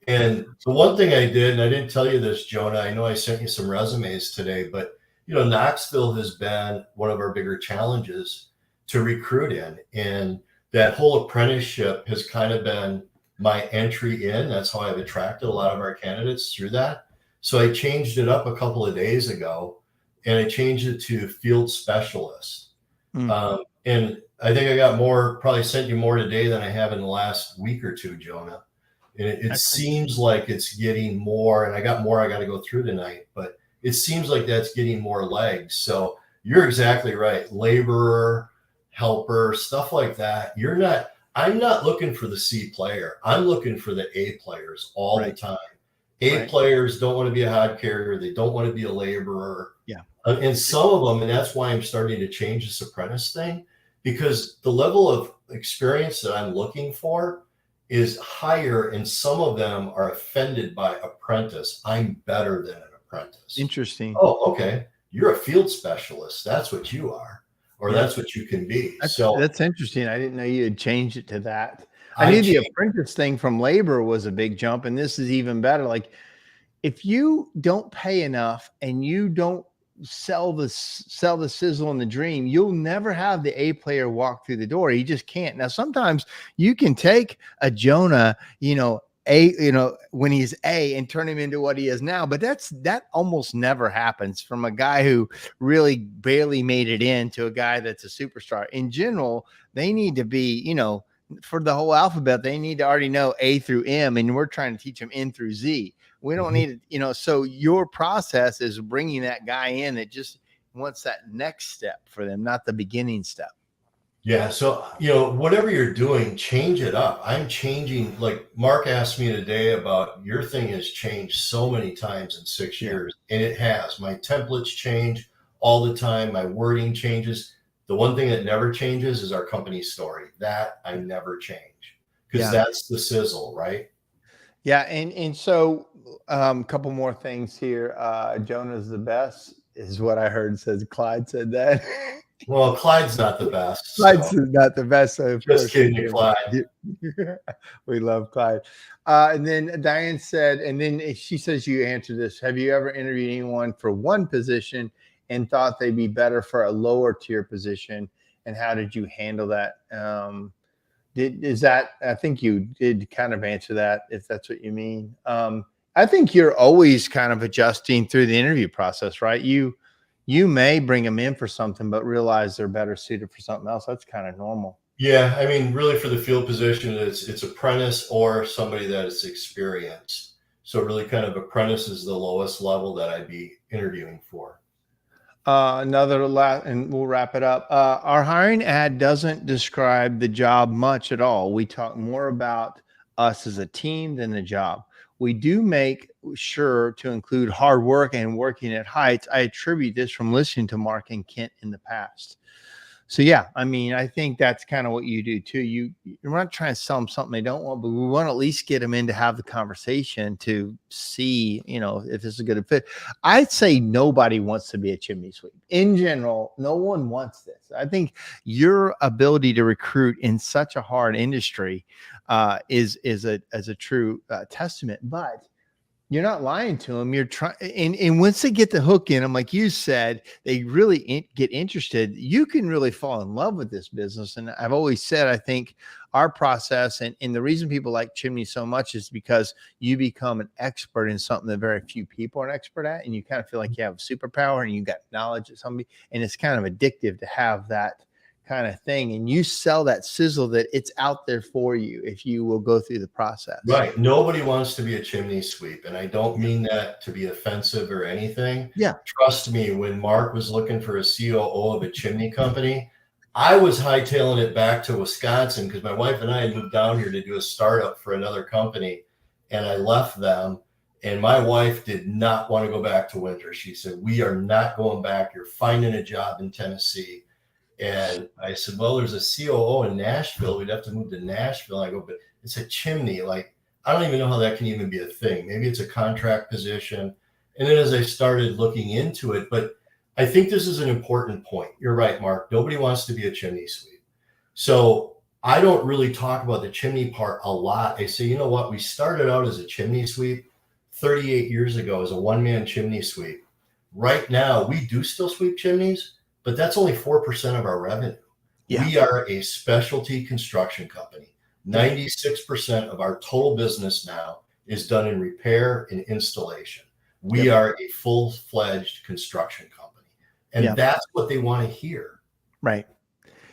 And the one thing I did, and I didn't tell you this, Jonah, I know I sent you some resumes today, but Knoxville has been one of our bigger challenges to recruit in. And that whole apprenticeship has kind of been my entry in. That's how I've attracted a lot of our candidates through that. So I changed it up a couple of days ago, and I changed it to field specialist. And I think I got more, probably sent you more today than I have in the last week or two, Jonah. And it seems like it's getting more, and I got more I got to go through tonight, but it seems like that's getting more legs. So you're exactly right. Laborer, helper, stuff like that. I'm not looking for the C player. I'm looking for the A players all the time. A players don't want to be a hod carrier. They don't want to be a laborer. Yeah. And some of them, and that's why I'm starting to change this apprentice thing, because the level of experience that I'm looking for is higher, and some of them are offended by apprentice. I'm better than an apprentice. Interesting. Oh, okay. You're a field specialist. That's what you are, or that's what you can be. That's interesting. I didn't know you had changed it to that. I knew the apprentice thing from labor was a big jump, and this is even better. Like if you don't pay enough and you don't sell the sizzle and the dream, you'll never have the A player walk through the door. You just can't. Now, sometimes you can take a Jonah, when he's A, and turn him into what he is now, but that almost never happens from a guy who really barely made it in to a guy that's a superstar. In general, they need to be, for the whole alphabet, they need to already know A through M, and we're trying to teach them N through Z. We don't need it, so your process is bringing that guy in that just wants that next step for them, not the beginning step. Yeah. So, whatever you're doing, change it up. I'm changing. Like Mark asked me today about your thing has changed so many times in 6 years, and it has. My templates change all the time. My wording changes. The one thing that never changes is our company story. That I never change because that's the sizzle, right? Yeah. And so a couple more things here. Jonah's the best is what I heard, says Clyde said that. Well, Clyde's not the best. Clyde's not the best. So just kidding, Clyde. We love Clyde. And then Diane said, and then she says, you answered this. Have you ever interviewed anyone for one position and thought they'd be better for a lower tier position? And how did you handle that? I think you did kind of answer that, if that's what you mean. I think you're always kind of adjusting through the interview process, right? You may bring them in for something, but realize they're better suited for something else. That's kind of normal. Yeah. I mean, really for the field position, it's apprentice or somebody that is experienced. So really kind of apprentice is the lowest level that I'd be interviewing for. And we'll wrap it up. Our hiring ad doesn't describe the job much at all. We talk more about us as a team than the job. We do make sure to include hard work and working at heights. I attribute this from listening to Mark and Kent in the past. So yeah, I mean, I think that's kind of what you do too. You're not trying to sell them something they don't want, but we want to at least get them in to have the conversation to see, if this is a good fit. I'd say nobody wants to be a chimney sweep. In general, no one wants this. I think your ability to recruit in such a hard industry is a true testament, but you're not lying to them. You're trying, and once they get the hook in them, like you said, they really get interested. You can really fall in love with this business. And I've always said, I think our process and the reason people like chimney so much is because you become an expert in something that very few people are an expert at. And you kind of feel like you have a superpower and you got knowledge of somebody. And it's kind of addictive to have that kind of thing, and you sell that sizzle that it's out there for you if you will go through the process. Right. Nobody wants to be a chimney sweep, and I don't mean that to be offensive or anything. Yeah. Trust me, when Mark was looking for a COO of a chimney company, I was hightailing it back to Wisconsin because my wife and I had moved down here to do a startup for another company, and I left them. And my wife did not want to go back to winter. She said, "We are not going back. You're finding a job in Tennessee." And I said, "Well, there's a COO in Nashville. We'd have to move to Nashville." I go, "But it's a chimney. Like, I don't even know how that can even be a thing. Maybe it's a contract position." And then as I started looking into it, but I think this is an important point. You're right, Mark. Nobody wants to be a chimney sweep. So I don't really talk about the chimney part a lot. I say, you know what? We started out as a chimney sweep 38 years ago as a one-man chimney sweep. Right now, we do still sweep chimneys, but that's only 4% of our revenue. Yeah. We are a specialty construction company. 96% of our total business now is done in repair and installation. We are a full-fledged construction company. And that's what they want to hear. Right.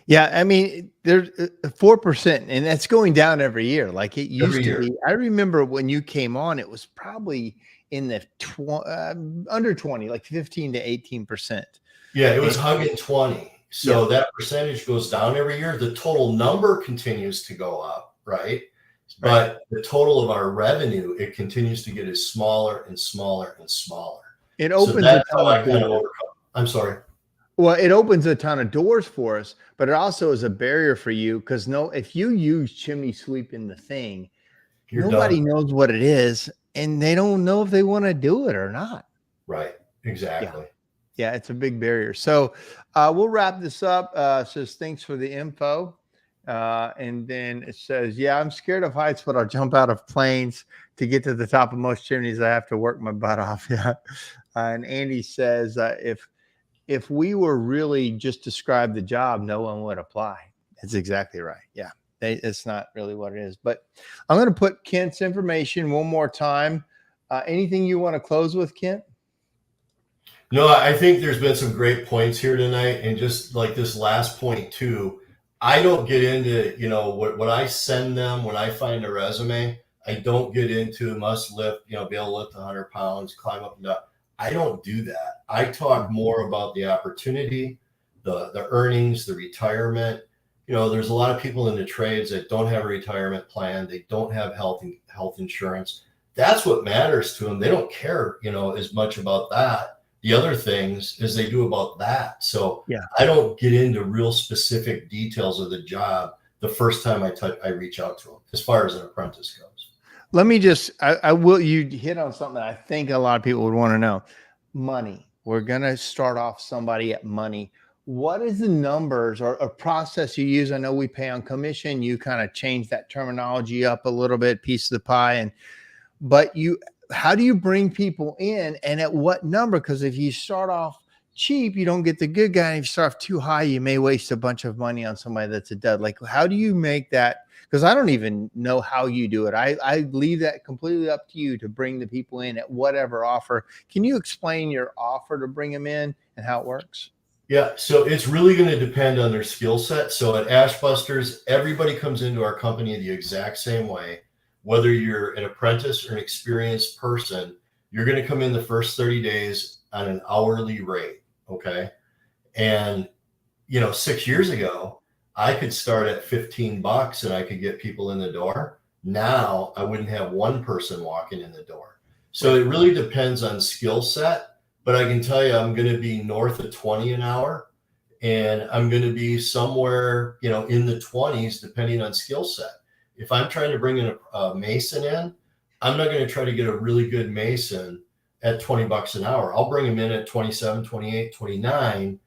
Yeah. I mean, there's 4%, and that's going down every year. Like it used to be. I remember when you came on, it was probably in the under 20, like 15 to 18%. Yeah, it was hugging 20. So that percentage goes down every year. The total number continues to go up, right? But the total of our revenue, it continues to get as smaller and smaller and smaller. It opens that's how I kind of overcome. I'm sorry. Well, it opens a ton of doors for us, but it also is a barrier for you because if you use chimney sweep in the thing, nobody knows what it is, and they don't know if they want to do it or not. Right. Exactly. Yeah, it's a big barrier. So we'll wrap this up. It says, thanks for the info. And then it says, yeah, I'm scared of heights, but I'll jump out of planes to get to the top of most chimneys. I have to work my butt off. Yeah. And Andy says, if we were really just describe the job, no one would apply. That's exactly right. Yeah. It's not really what it is, but I'm going to put Kent's information one more time. Anything you want to close with, Kent? No, I think there's been some great points here tonight. And just like this last point too, I don't get into, what I send them when I find a resume. I don't get into must lift, be able to lift 100 pounds, climb up and down. I don't do that. I talk more about the opportunity, the earnings, the retirement. There's a lot of people in the trades that don't have a retirement plan. They don't have health insurance. That's what matters to them. They don't care, as much about that. The other things as they do about that. So I don't get into real specific details of the job the first time I reach out to them as far as an apprentice goes. Let me just, you hit on something that I think a lot of people would want to know. Money. We're going to start off somebody at money. What is the numbers or a process you use? I know we pay on commission. You kind of change that terminology up a little bit, piece of the pie. But how do you bring people in and at what number? Because if you start off cheap, you don't get the good guy. And if you start off too high, you may waste a bunch of money on somebody that's a dud. Like, how do you make that? Because I don't even know how you do it. I leave that completely up to you to bring the people in at whatever offer. Can you explain your offer to bring them in and how it works? Yeah, so it's really going to depend on their skill set. So at Ashbusters, everybody comes into our company the exact same way. Whether you're an apprentice or an experienced person, you're going to come in the first 30 days on an hourly rate. Okay. And, 6 years ago, I could start at $15 and I could get people in the door. Now I wouldn't have one person walking in the door. So it really depends on skill set, but I can tell you, I'm going to be north of 20 an hour and I'm going to be somewhere, in the 20s, depending on skill set. If I'm trying to bring in a mason in, I'm not going to try to get a really good mason at $20 an hour. I'll bring him in at 27, 28, 29.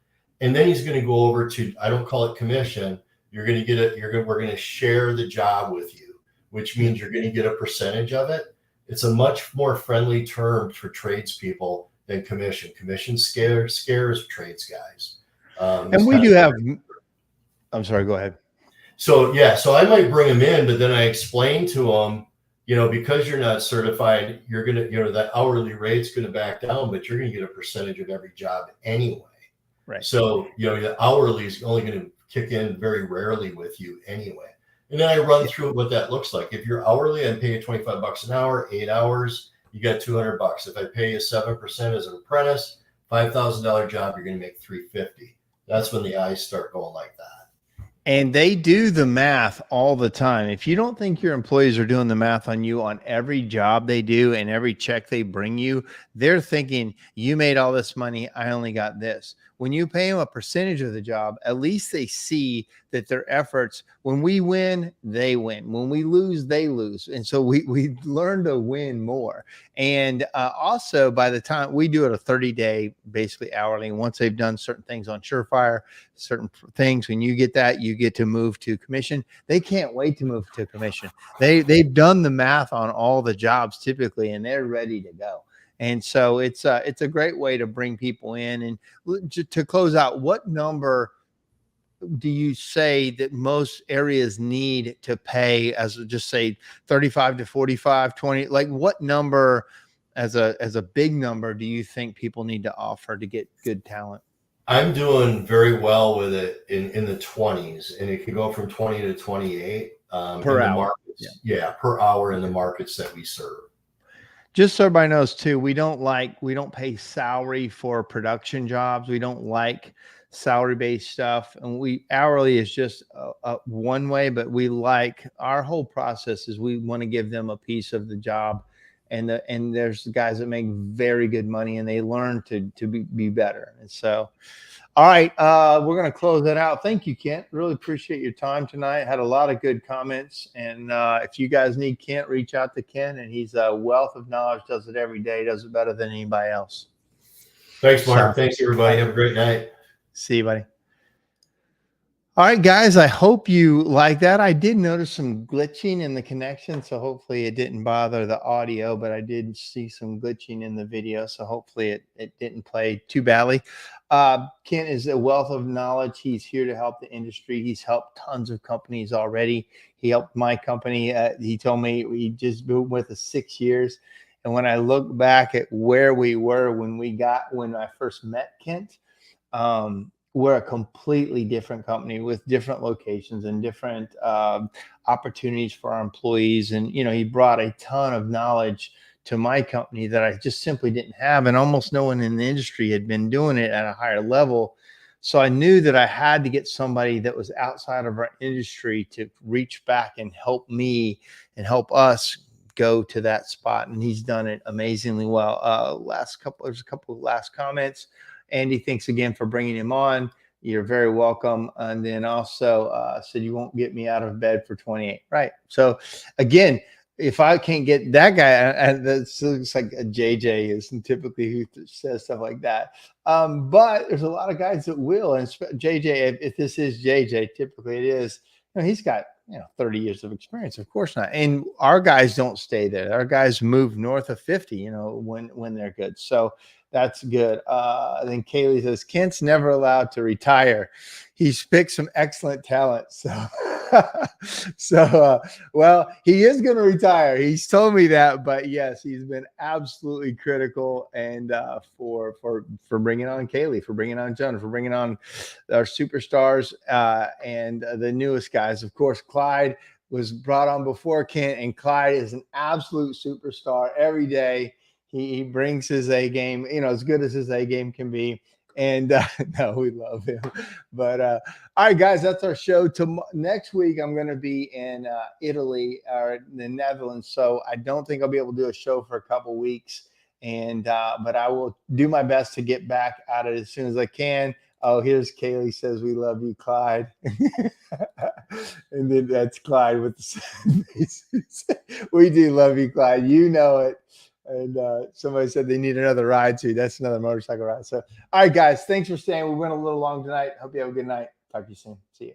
And then he's going to go over to, I don't call it commission. You're going to get it. We're going to share the job with you, which means you're going to get a percentage of it. It's a much more friendly term for tradespeople than commission. Commission scares trades guys. And we do have, I'm sorry, go ahead. So I might bring them in, but then I explain to them, because you're not certified, you're going to, that hourly rate's going to back down, but you're going to get a percentage of every job anyway. Right. So, the hourly is only going to kick in very rarely with you anyway. And then I run through what that looks like. If you're hourly, I pay you $25 an hour, 8 hours, you got $200. If I pay you 7% as an apprentice, $5,000 job, you're going to make $350. That's when the eyes start going like that. And they do the math all the time. If you don't think your employees are doing the math on you on every job they do and every check they bring you, they're thinking, you made all this money, I only got this. When you pay them a percentage of the job, at least they see that their efforts, when we win, they win. When we lose, they lose. And so we learn to win more. And also, by the time we do it a 30-day, basically hourly, and once they've done certain things on SureFire, certain things, when you get that, you get to move to commission. They can't wait to move to commission. They've done the math on all the jobs typically, and they're ready to go. And so it's a great way to bring people in. And to close out, what number do you say that most areas need to pay, as just say 35 to 45, 20, like what number as a big number do you think people need to offer to get good talent? I'm doing very well with it in the 20s, and it can go from 20 to 28 Per in the hour. markets. Yeah, per hour in the markets that we serve. Just so everybody knows too, we don't pay salary for production jobs. We don't like salary-based stuff, and we hourly is just one way, but we like our whole process is we want to give them a piece of the job, and there's guys that make very good money and they learn to be better. And so, all right, we're going to close that out. Thank you, Kent. Really appreciate your time tonight. Had a lot of good comments. And if you guys need Kent, reach out to Kent. And he's a wealth of knowledge, does it every day, does it better than anybody else. Thanks, Mark. Thanks, everybody. Have a great night. See you, buddy. All right, guys, I hope you like that. I did notice some glitching in the connection, so hopefully it didn't bother the audio, but I did see some glitching in the video, so hopefully it didn't play too badly. Kent is a wealth of knowledge. He's here to help the industry. He's helped tons of companies already. He helped my company. He told me he just been with us 6 years. And when I look back at where we were when I first met Kent, we're a completely different company with different locations and different opportunities for our employees. And, he brought a ton of knowledge to my company that I just simply didn't have. And almost no one in the industry had been doing it at a higher level. So I knew that I had to get somebody that was outside of our industry to reach back and help me and help us go to that spot. And he's done it amazingly well. There's a couple of last comments. Andy, thanks again for bringing him on. You're very welcome. And then also said you won't get me out of bed for 28. Right. So again, if I can't get that guy, and that looks like a JJ is typically who says stuff like that. But there's a lot of guys that will. And JJ, if this is JJ, typically it is, he's got 30 years of experience. Of course not. And our guys don't stay there. Our guys move north of 50, when they're good. So that's good. Then Kaylee says, Kent's never allowed to retire. He's picked some excellent talent. So, well, he is going to retire. He's told me that, but yes, he's been absolutely critical. And for bringing on Kaylee, for bringing on John, for bringing on our superstars and the newest guys. Of course, Clyde was brought on before Kent, and Clyde is an absolute superstar every day. He brings his A game, as good as his A game can be. And no, we love him. But all right, guys, that's our show. Next week, I'm going to be in Italy or the Netherlands. So I don't think I'll be able to do a show for a couple weeks. And but I will do my best to get back at it as soon as I can. Oh, here's Kaylee says, we love you, Clyde. And then that's Clyde with the faces. We do love you, Clyde. You know it. And somebody said they need another ride too. That's another motorcycle ride. So, all right, guys, thanks for staying. We went a little long tonight. Hope you have a good night. Talk to you soon. See you.